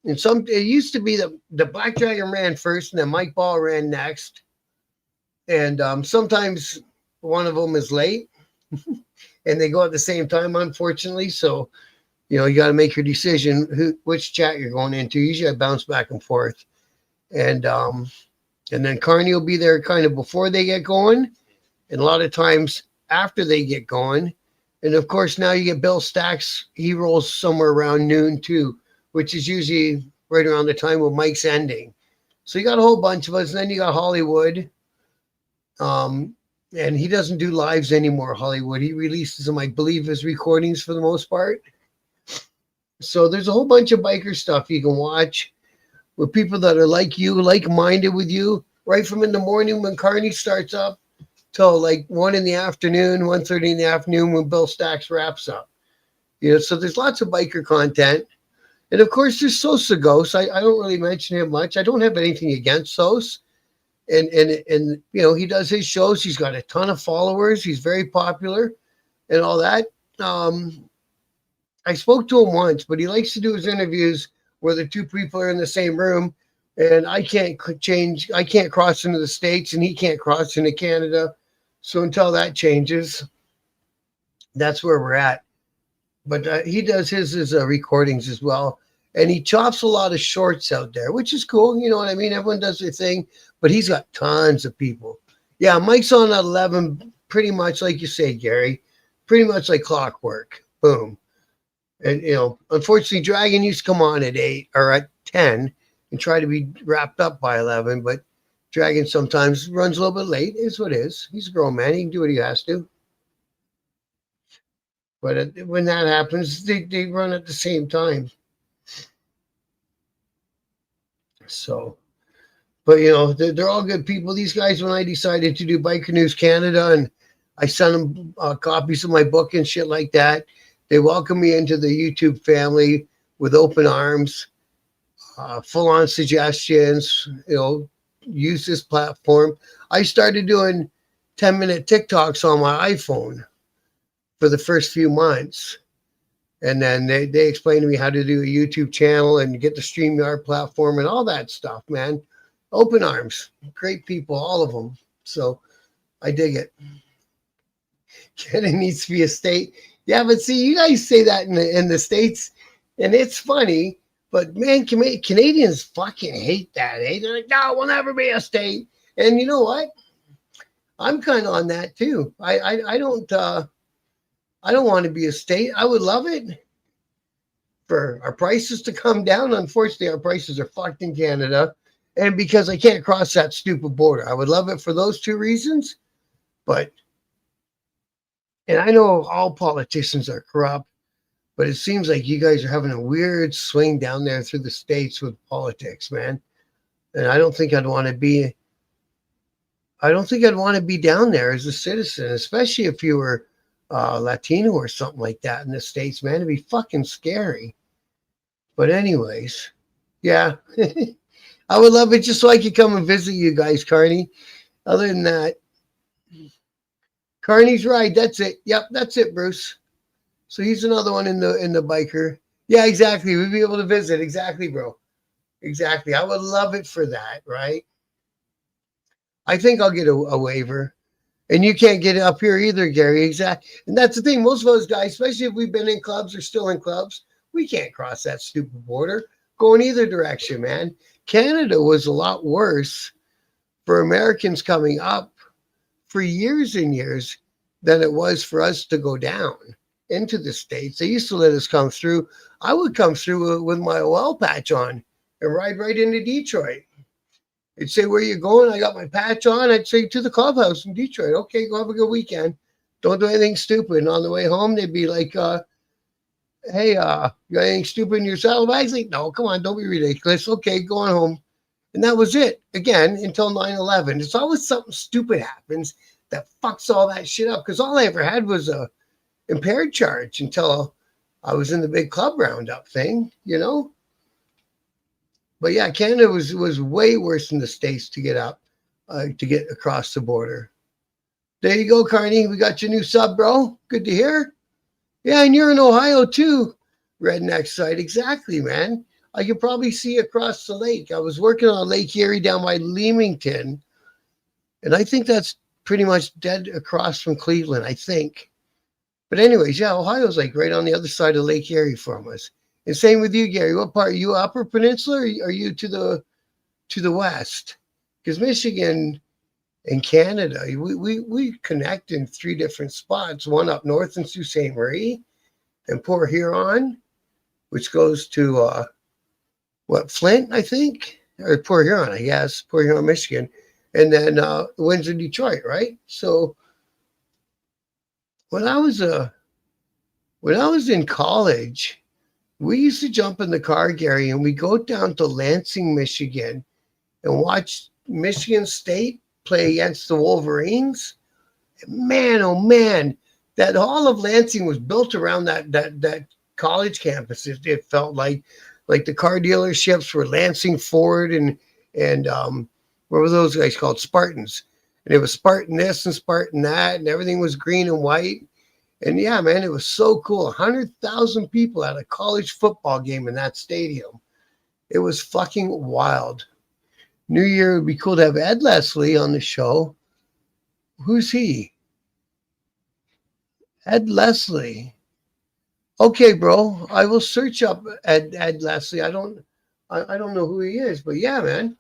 And it used to be the Black Dragon ran first, and then Mike Ball ran next. And sometimes one of them is late, and they go at the same time, unfortunately. So, you know, you got to make your decision which chat you're going into. Usually, I bounce back and forth, and then Carney will be there kind of before they get going. And a lot of times after they get going, and of course now you get Bill Stacks, he rolls somewhere around noon too, which is usually right around the time when Mike's ending. So you got a whole bunch of us, and then you got Hollywood. And he doesn't do lives anymore, Hollywood. He releases them, I believe, as recordings for the most part. So there's a whole bunch of biker stuff you can watch with people that are like you, like-minded with you, right from in the morning when Carney starts up till like 1 in the afternoon, 1:30 in the afternoon when Bill Stacks wraps up. You know, so there's lots of biker content. And of course, there's Sosa Ghost. I don't really mention him much. I don't have anything against Sos. And you know, he does his shows. He's got a ton of followers. He's very popular and all that. I spoke to him once, but he likes to do his interviews where the two people are in the same room, and I can't cross into the States, and he can't cross into Canada. So until that changes, that's where we're at. But he does his recordings as well. And he chops a lot of shorts out there, which is cool. You know what I mean? Everyone does their thing, but he's got tons of people. Yeah, Mike's on at 11, pretty much like you say, Gary, pretty much like clockwork. Boom. And, you know, unfortunately, Dragon used to come on at 8 or at 10 and try to be wrapped up by 11, but Dragon sometimes runs a little bit late. Is what it is. He's a grown man. He can do what he has to. But when that happens, they run at the same time. So, but you know, they're all good people. These guys, when I decided to do Biker News Canada and I sent them copies of my book and shit like that, they welcomed me into the YouTube family with open arms, full on suggestions, you know, use this platform. I started doing 10-minute TikToks on my iPhone for the first few months. And then they explained to me how to do a YouTube channel and get the StreamYard platform and all that stuff, man. Open arms. Great people, all of them. So I dig it. Canada needs to be a state. Yeah, but see, you guys say that in the States, and it's funny, but man, Canadians fucking hate that, eh? They're like, no, we'll never be a state. And you know what? I'm kind of on that too. I don't want to be a state. I would love it for our prices to come down. Unfortunately, our prices are fucked in Canada. And because I can't cross that stupid border. I would love it for those two reasons. But, and I know all politicians are corrupt, but it seems like you guys are having a weird swing down there through the States with politics, man. And I don't think I'd want to be down there as a citizen, especially if you were Latino or something like that in the States, man. It'd be fucking scary. But anyways, yeah, I would love it just so I could come and visit you guys, Carney. Other than that, Carney's right. That's it. Yep, that's it, Bruce. So he's another one in the biker. Yeah, exactly. We'd be able to visit. Exactly, bro. Exactly. I would love it for that, right? I think I'll get a waiver. And you can't get it up here either, Gary. Exactly. And that's the thing. Most of those guys, especially if we've been in clubs or still in clubs, we can't cross that stupid border. Go in either direction, man. Canada was a lot worse for Americans coming up for years and years than it was for us to go down into the States. They used to let us come through. I would come through with my oil patch on and ride right into Detroit. They'd say, where you going? I got my patch on. I'd say, to the clubhouse in Detroit. Okay, go have a good weekend. Don't do anything stupid. And on the way home, they'd be like, hey, you got anything stupid in your saddlebags? Like, no, come on, don't be ridiculous. Okay, going home. And that was it. Again, until 9/11. It's always something stupid happens that fucks all that shit up. Because all I ever had was a impaired charge until I was in the big club roundup thing, you know? But yeah, Canada was way worse than the States to get up, to get across the border. There you go, Carney. We got your new sub, bro. Good to hear. Yeah, and you're in Ohio too, Redneck site. Exactly, man. I could probably see across the lake. I was working on Lake Erie down by Leamington, and I think that's pretty much dead across from Cleveland, I think. But anyways, yeah, Ohio's like right on the other side of Lake Erie from us. And same with you, Gary. What part? Are you Upper Peninsula or are you to the west? Because Michigan in Canada. We connect in 3 different spots, one up north in Sault Ste. Marie and Port Huron, which goes to Flint, I think, or Port Huron, I guess, Port Huron, Michigan, and then Windsor, Detroit, right? So when I was in college, we used to jump in the car, Gary, and we go down to Lansing, Michigan, and watch Michigan State play against the Wolverines. Man, oh man, that all of Lansing was built around that college campus. It felt like the car dealerships were Lansing Ford and what were those guys called? Spartans. And it was Spartan this and Spartan that, and everything was green and white. And yeah, man, it was so cool. 100,000 people at a college football game in that stadium. It was fucking wild. New Year would be cool to have Ed Leslie on the show. Who's he? Ed Leslie. Okay, bro. I will search up Ed Leslie. I don't know who he is, but yeah, man.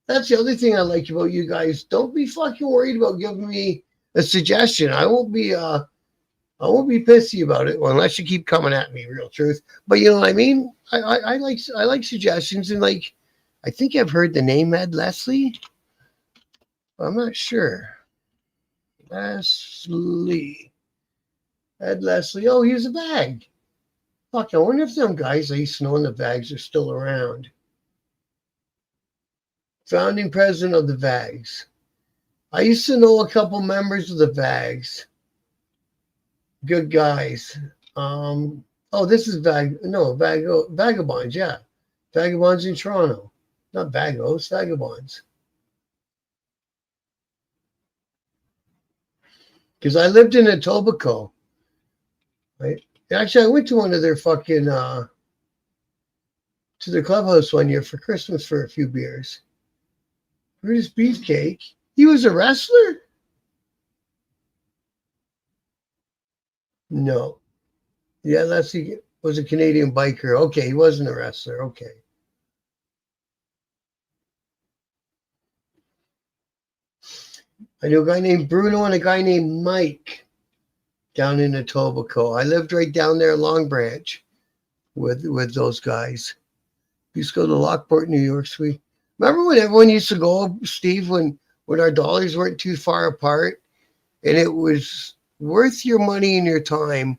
That's the other thing I like about you guys. Don't be fucking worried about giving me a suggestion. I won't be pissy about it, well, unless you keep coming at me, real truth. But you know what I mean? I like suggestions, and like I think I've heard the name Ed Leslie. I'm not sure. Leslie. Ed Leslie. Oh, he was a bag. Fuck, I wonder if them guys I used to know in the Vags are still around. Founding president of the Vags. I used to know a couple members of the Vags. Good guys. This is Vagabonds, yeah. Vagabonds in Toronto. Not Vagos, Vagabonds. Because I lived in Etobicoke. Right? Actually, I went to one of their fucking to the clubhouse one year for Christmas for a few beers. Brutus Beefcake. He was a wrestler? No. Yeah, he was a Canadian biker. Okay, he wasn't a wrestler. Okay. I knew a guy named Bruno and a guy named Mike down in Etobicoke. I lived right down there, Long Branch, with those guys. We used to go to Lockport, New York. Remember when everyone used to go, Steve, when our dollars weren't too far apart, and it was worth your money and your time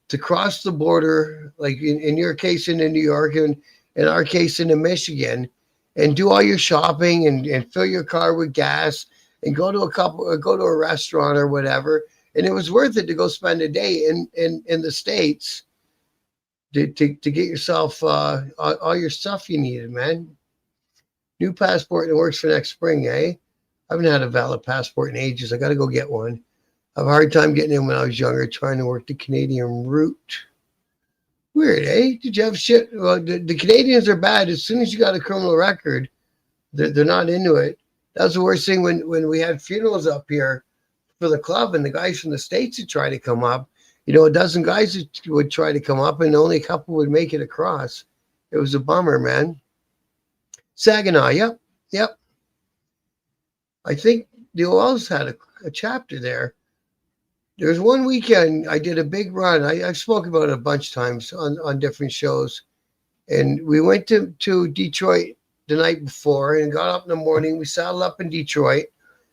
to cross the border, like in your case into New York and in our case into Michigan, and do all your shopping and fill your car with gas and go to a restaurant or whatever. And it was worth it to go spend a day in the States to get yourself all your stuff you needed, man. New passport and it works for next spring, eh? I haven't had a valid passport in ages. I got to go get one. I have a hard time getting in when I was younger, trying to work the Canadian route. Weird, eh? Did you have shit? Well, the Canadians are bad. As soon as you got a criminal record, they're not into it. That was the worst thing when we had funerals up here for the club, and the guys from the States would try to come up. You know, a dozen guys would try to come up, and only a couple would make it across. It was a bummer, man. Saginaw, yep. I think the OLs had a chapter there. There was one weekend I did a big run. I've spoken about it a bunch of times on different shows. And we went to Detroit the night before and got up in the morning. We saddled up in Detroit,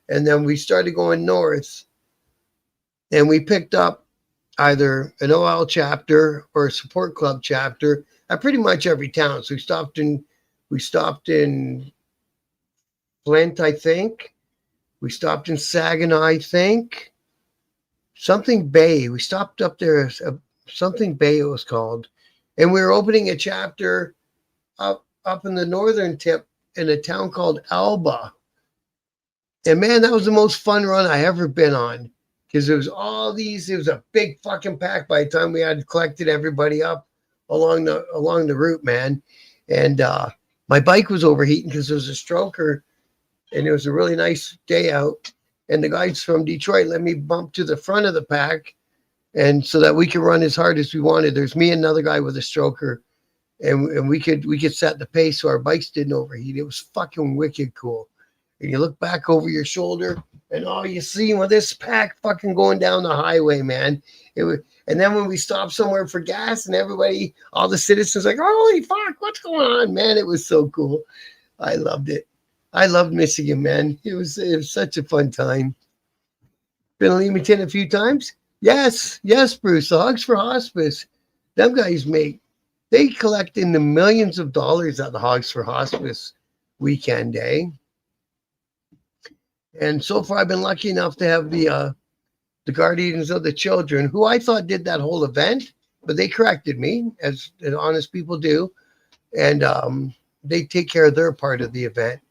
and then we started going north. And we picked up either an OL chapter or a support club chapter at pretty much every town. So we stopped in Flint, I think. We stopped in Saginaw, I think. Something Bay. We stopped up there. Something Bay it was called. And we were opening a chapter up in the northern tip in a town called Alba. And man, that was the most fun run I ever been on. Because there was it was a big fucking pack by the time we had collected everybody up along the route, man. And my bike was overheating because there was a stroker, and it was a really nice day out. And the guys from Detroit let me bump to the front of the pack, and so that we could run as hard as we wanted. There's me and another guy with a stroker, and we could set the pace so our bikes didn't overheat. It was fucking wicked cool. and you look back over your shoulder, and all you see with this pack fucking going down the highway, man. It was, and then when we stopped somewhere for gas, and everybody, all the citizens, like, holy fuck, what's going on, man? It was so cool. I loved it. I loved Michigan, man. It was such a fun time. Been to Leamington a few times. Yes, Bruce. The Hogs for Hospice. Them guys they collect in the millions of dollars at the Hogs for Hospice weekend day. And so far, I've been lucky enough to have the Guardians of the Children, who I thought did that whole event, but they corrected me, as honest people do, and they take care of their part of the event.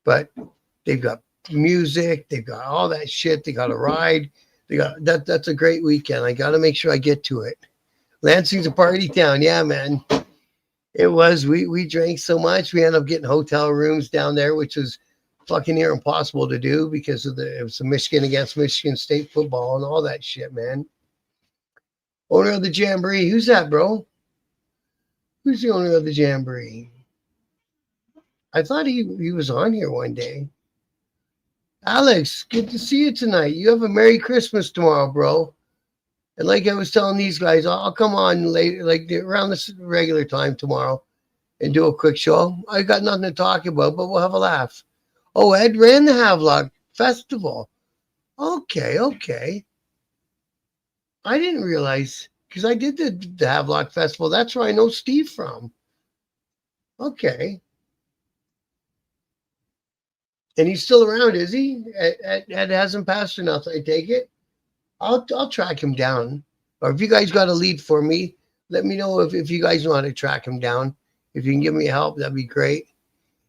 But they've got music, they've got all that shit, they got a ride, they got that's a great weekend. I got to make sure I get to it. Lansing's a party town, yeah, man. It was. We drank so much, we ended up getting hotel rooms down there, which was fucking near impossible to do because it was Michigan against Michigan State football and all that shit, man. Owner of the Jamboree, who's that, bro? Who's the owner of the Jamboree? I thought he was on here one day. Alex, good to see you tonight. You have a Merry Christmas tomorrow, bro. And like I was telling these guys, I'll come on later, like around this regular time tomorrow, and do a quick show. I got nothing to talk about, but we'll have a laugh. Oh, Ed ran the Havelock Festival. Okay. I didn't realize, because I did the Havelock Festival. That's where I know Steve from. Okay. And he's still around, is he? Ed hasn't passed or nothing, I take it. I'll track him down. Or if you guys got a lead for me, let me know if you guys know how to track him down. If you can give me help, that'd be great.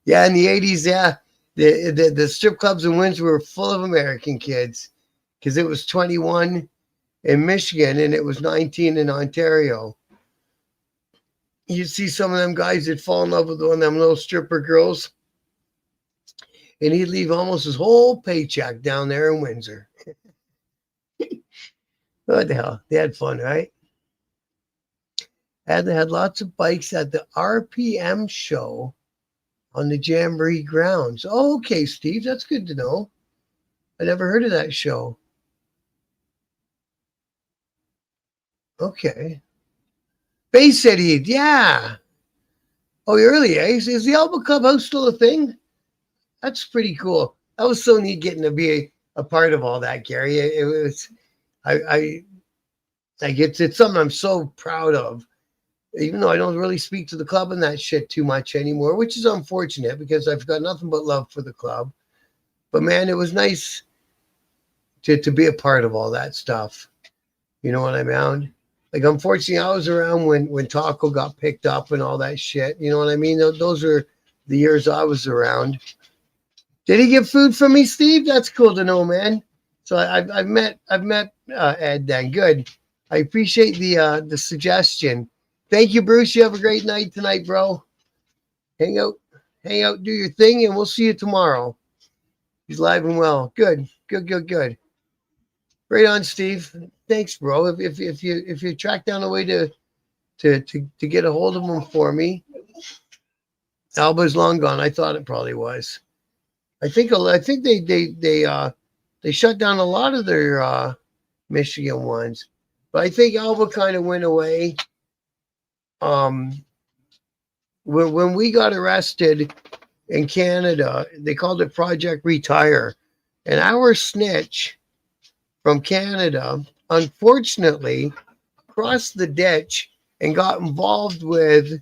Yeah, in the 80s, yeah. The strip clubs in Windsor were full of American kids because it was 21 in Michigan and it was 19 in Ontario. You see some of them guys that fall in love with one of them little stripper girls, and he'd leave almost his whole paycheck down there in Windsor. What the hell? They had fun, right? And they had lots of bikes at the RPM show on the Jamboree grounds. Oh, okay, Steve, that's good to know. I never heard of that show. Okay. Bay City, yeah. Oh, early, eh? Is the Alba Clubhouse still a thing? That's pretty cool. That was so neat getting to be a part of all that, Gary. It was, it's something I'm so proud of. Even though I don't really speak to the club and that shit too much anymore, which is unfortunate because I've got nothing but love for the club. But man, it was nice to be a part of all that stuff. You know what I mean? Like, unfortunately, I was around when Taco got picked up and all that shit. You know what I mean? Those are the years I was around. Did he get food from me, Steve? That's cool to know, man. So I've met Ed then. Good. I appreciate the suggestion. Thank you, Bruce. You have a great night tonight, bro. Hang out, do your thing, and we'll see you tomorrow. He's live and well. Good. Right on, Steve. Thanks, bro. If you track down a way to get a hold of him for me. Alba's long gone. I thought it probably was. I think they shut down a lot of their Michigan ones, but I think Alba kind of went away. When we got arrested in Canada, they called it Project Retire, and our snitch from Canada, unfortunately, crossed the ditch and got involved with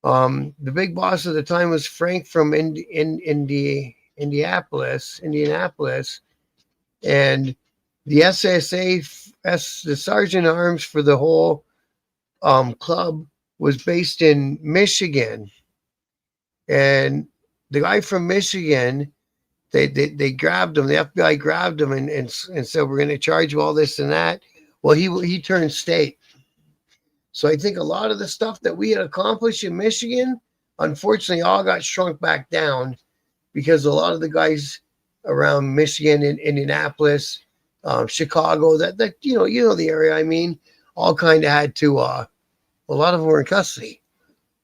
the big boss at the time was Frank from Indianapolis, and the SSA, the Sergeant at Arms for the whole club was based in Michigan. And the guy from Michigan, they grabbed him. The FBI grabbed him and said, we're going to charge you all this and that. Well, he turned state. So I think a lot of the stuff that we had accomplished in Michigan, unfortunately, all got shrunk back down because a lot of the guys around Michigan and Indianapolis, Chicago, that you know the area I mean, all kind of had to a lot of them were in custody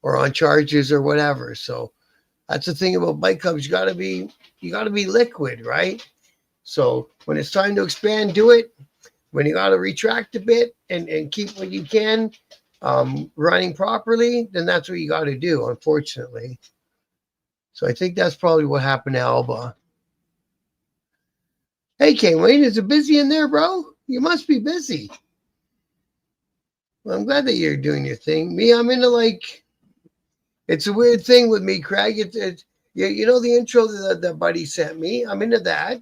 or on charges or whatever. So That's the thing about bike clubs. You gotta be liquid, right? So when it's time to expand, do it. When you gotta retract a bit and keep what you can running properly, then that's what you gotta do, unfortunately. So I think that's probably what happened to Alba. Hey, K Wayne, is it busy in there, bro? You must be busy. Well, I'm glad that you're doing your thing. Me, I'm into like, it's a weird thing with me, Craig. It's you know the intro that buddy sent me. I'm into that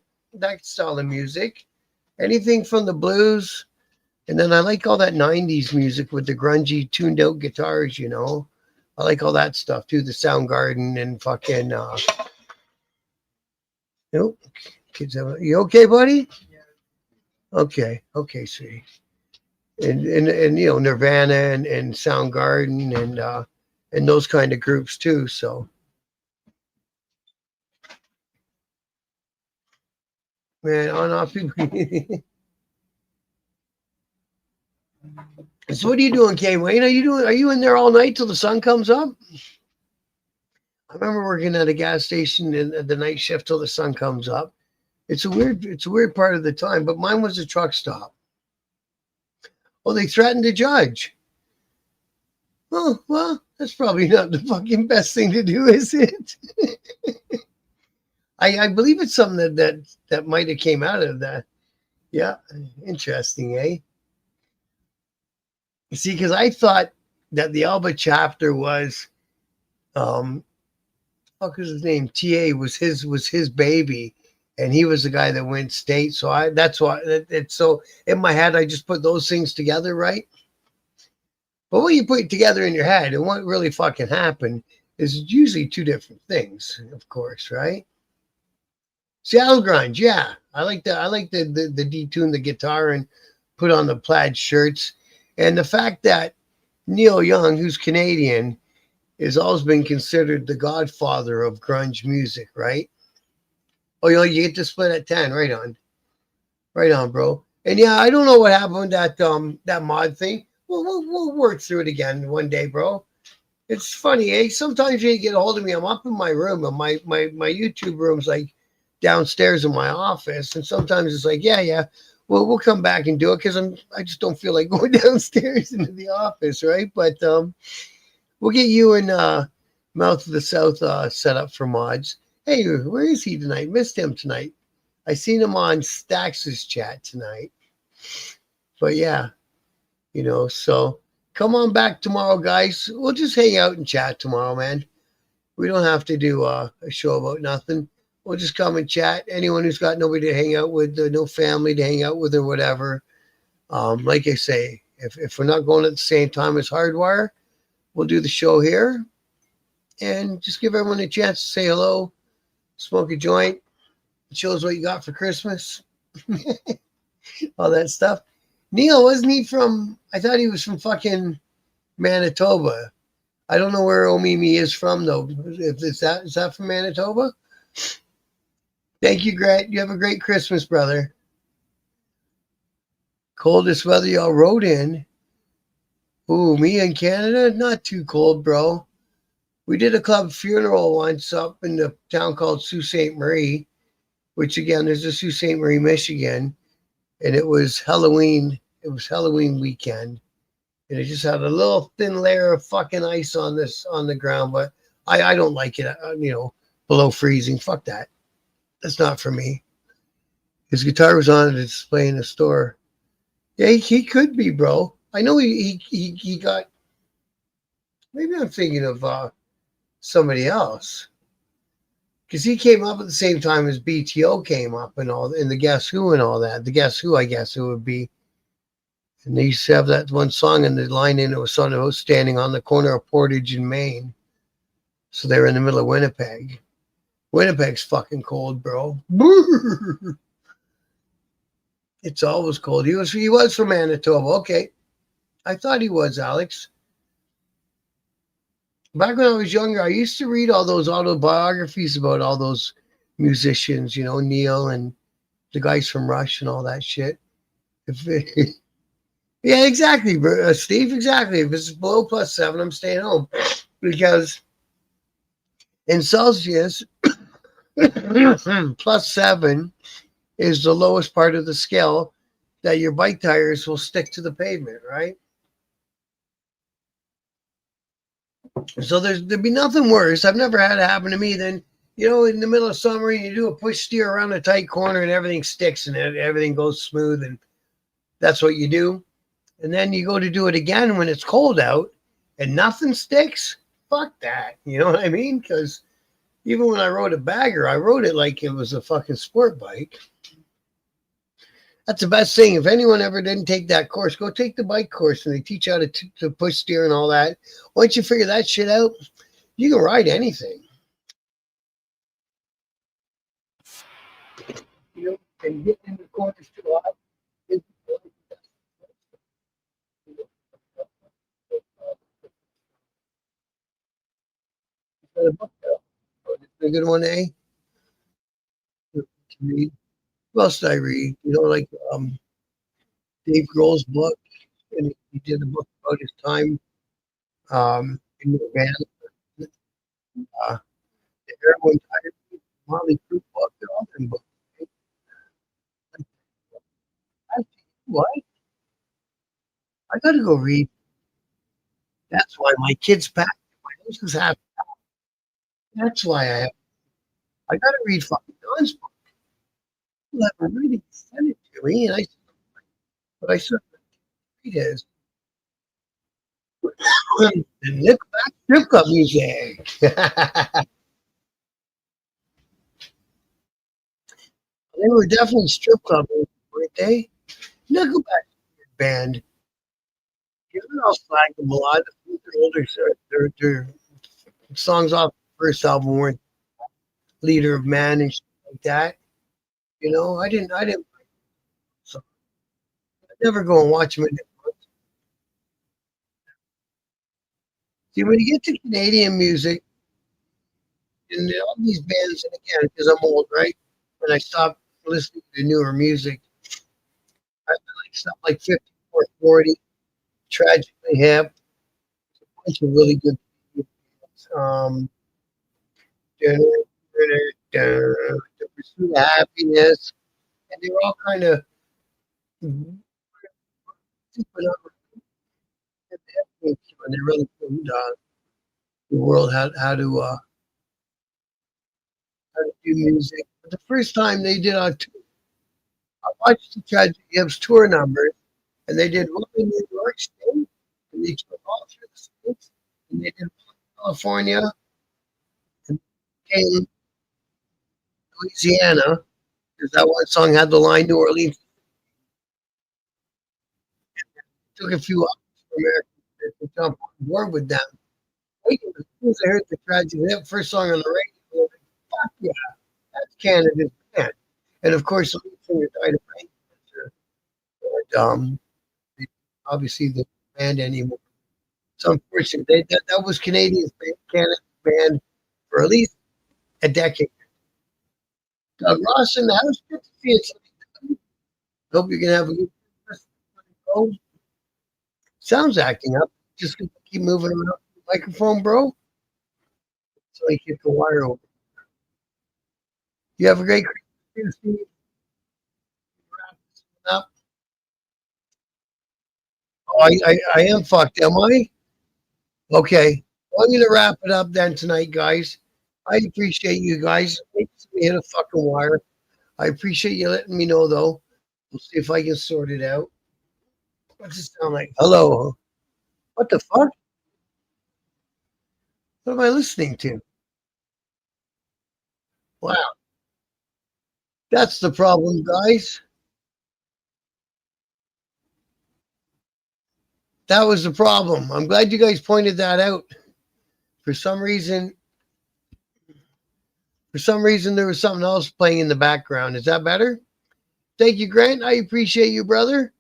style of music. Anything from the blues, and then I like all that '90s music with the grungy, tuned out guitars. You know, I like all that stuff too. The Soundgarden and fucking. Nope, kids have. You okay, buddy? Okay, sweetie. And you know Nirvana and Soundgarden and those kind of groups too. So, man, on off people. So what are you doing, Kay Wayne? Are you in there all night till the sun comes up? I remember working at a gas station in the night shift till the sun comes up. It's a weird part of the time, but mine was a truck stop. Oh, they threatened to judge. Oh, well, that's probably not the fucking best thing to do, is it? I believe it's something that might have came out of that. Yeah, interesting, eh? You see, because I thought that the Alba chapter was, fuck was his name? TA was his baby, and he was the guy that went state. So that's why it's so in my head. I just put those things together, right? But what you put together in your head and what really fucking happened is usually two different things, of course, right? Seattle grunge, yeah. I like the detune the guitar and put on the plaid shirts. And the fact that Neil Young, who's Canadian, has always been considered the godfather of grunge music, right? Oh, you get to split at 10. Right on. Right on, bro. And yeah, I don't know what happened with that mod thing. We'll work through it again one day, bro. It's funny, eh? Sometimes you get a hold of me. I'm up in my room, and my YouTube room's like downstairs in my office, and sometimes it's like, yeah, we'll come back and do it because I just don't feel like going downstairs into the office, right? But we'll get you and Mouth of the South set up for mods. Hey, where is he tonight? Missed him tonight. I seen him on Stax's chat tonight. But yeah, you know, so come on back tomorrow, guys. We'll just hang out and chat tomorrow, man. We don't have to do a show about nothing. We'll just come and chat. Anyone who's got nobody to hang out with, no family to hang out with or whatever. Like I say, if we're not going at the same time as Hardwire, we'll do the show here and just give everyone a chance to say hello, smoke a joint, show us what you got for Christmas, all that stuff. Neil, wasn't he from, I thought he was from fucking Manitoba. I don't know where Omimi is from, though. Is that from Manitoba? Thank you, Grant. You have a great Christmas, brother. Coldest weather y'all rode in. Ooh, me in Canada? Not too cold, bro. We did a club funeral once up in the town called Sault Ste. Marie, which again, there's a Sault Ste. Marie, Michigan. And it was Halloween. It was Halloween weekend. And it just had a little thin layer of fucking ice on the ground. But I don't like it, below freezing. Fuck that. That's not for me. His guitar was on a display in the store. Yeah, he could be, bro. I know he got. Maybe I'm thinking of somebody else, because he came up at the same time as BTO came up and the Guess Who and all that. The Guess Who, I guess it would be. And they used to have that one song in the line in it was something about standing on the corner of Portage and Maine. So they were in the middle of Winnipeg. Winnipeg's fucking cold, bro. It's always cold. He was from Manitoba. Okay. I thought he was, Alex. Back when I was younger, I used to read all those autobiographies about all those musicians, Neil and the guys from Rush and all that shit. Yeah, exactly, Steve, exactly. If it's below +7, I'm staying home. Because In Celsius, +7 is the lowest part of the scale that your bike tires will stick to the pavement, right? So there'd be nothing worse. I've never had it happen to me than, in the middle of summer, you do a push steer around a tight corner and everything sticks and everything goes smooth, and that's what you do. And then you go to do it again when it's cold out and nothing sticks. Fuck that. You know what I mean? Because even when I rode a bagger, I rode it like it was a fucking sport bike. That's the best thing. If anyone ever didn't take that course, go take the bike course, and they teach you how to push steer and all that. Once you figure that shit out, you can ride anything. And getting in the corners too hot. A good one, eh? To read. What else did I read? Like Dave Grohl's book, and he did a book about his time in the band. The Heroin Diary, Molly Crew book, they're all in books. What? I gotta go read. That's why my kids pack. My house is happy. That's why I gotta read fucking Don's book. People haven't really sent it to me, but I certainly read his. And Nickelback strip club music. They were definitely strip club, weren't they? Nickelback band. I'll flag them a lot. They're older, so their songs off the first album weren't Leader of Man and shit like that. I didn't. So I never go and watch them. See, when you get to Canadian music and all these bands, and again, because I'm old, right? When I stopped listening to newer music, I like stuff like 5440, Tragically Hip, a bunch of really good bands. The Pursuit of Happiness, and they were all kind of and they really showed the world how to do music. But the first time they did I watched the Tragic Hip's tour numbers, and they did one in New York State, and they toured all through the states, and they did one in California, and came Louisiana, because that one song had the line New Orleans. It took a few hours for Americans to jump on board with them. As soon as I heard the Tragic Hip first song on the radio, I was like, fuck yeah, that's Canada's band. And of course, the lead singer died of brain cancer. And, obviously, the band anymore. So unfortunately, that was Canada's band for at least a decade. Doug Ross in the house. Good to see you. Hope you're gonna have a good Christmas. Sounds acting up. Just keep moving around the microphone, bro. So I keep the wire open. You have a great Christmas, Steve. Wrap this one up. Oh, I am fucked, am I? Okay. Well, I'm gonna wrap it up then tonight, guys. I appreciate you guys. Thanks for hit a fucking wire. I appreciate you letting me know, though. We'll see if I can sort it out. What's it sound like? Hello. What the fuck? What am I listening to? Wow. That's the problem, guys. That was the problem. I'm glad you guys pointed that out. For some reason, there was something else playing in the background. Is that better? Thank you, Grant. I appreciate you, brother.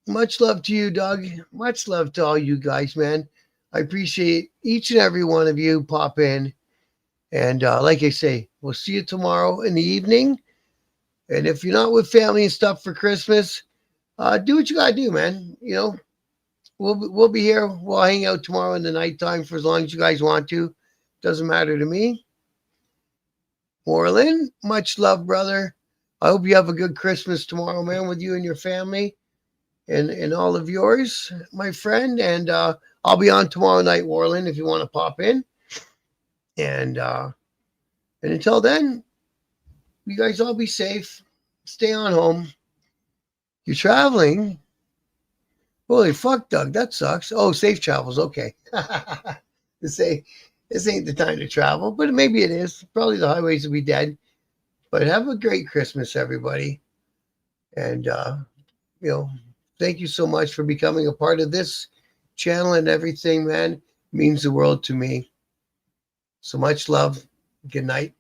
Much love to you, Doug. Much love to all you guys, man. I appreciate each and every one of you pop in. And like I say, we'll see you tomorrow in the evening. And if you're not with family and stuff for Christmas, do what you gotta do, man. We'll be here. We'll hang out tomorrow in the nighttime for as long as you guys want to. Doesn't matter to me. Moreland, much love, brother. I hope you have a good Christmas tomorrow, man, with you and your family and all of yours, my friend. And I'll be on tomorrow night, Warland, if you want to pop in. And until then, you guys all be safe. Stay on home. You're traveling. Holy fuck, Doug. That sucks. Oh, safe travels. Okay. This ain't the time to travel, but maybe it is. Probably the highways will be dead. But have a great Christmas, everybody. And, thank you so much for becoming a part of this channel and everything, man. It means the world to me. So much love. Good night.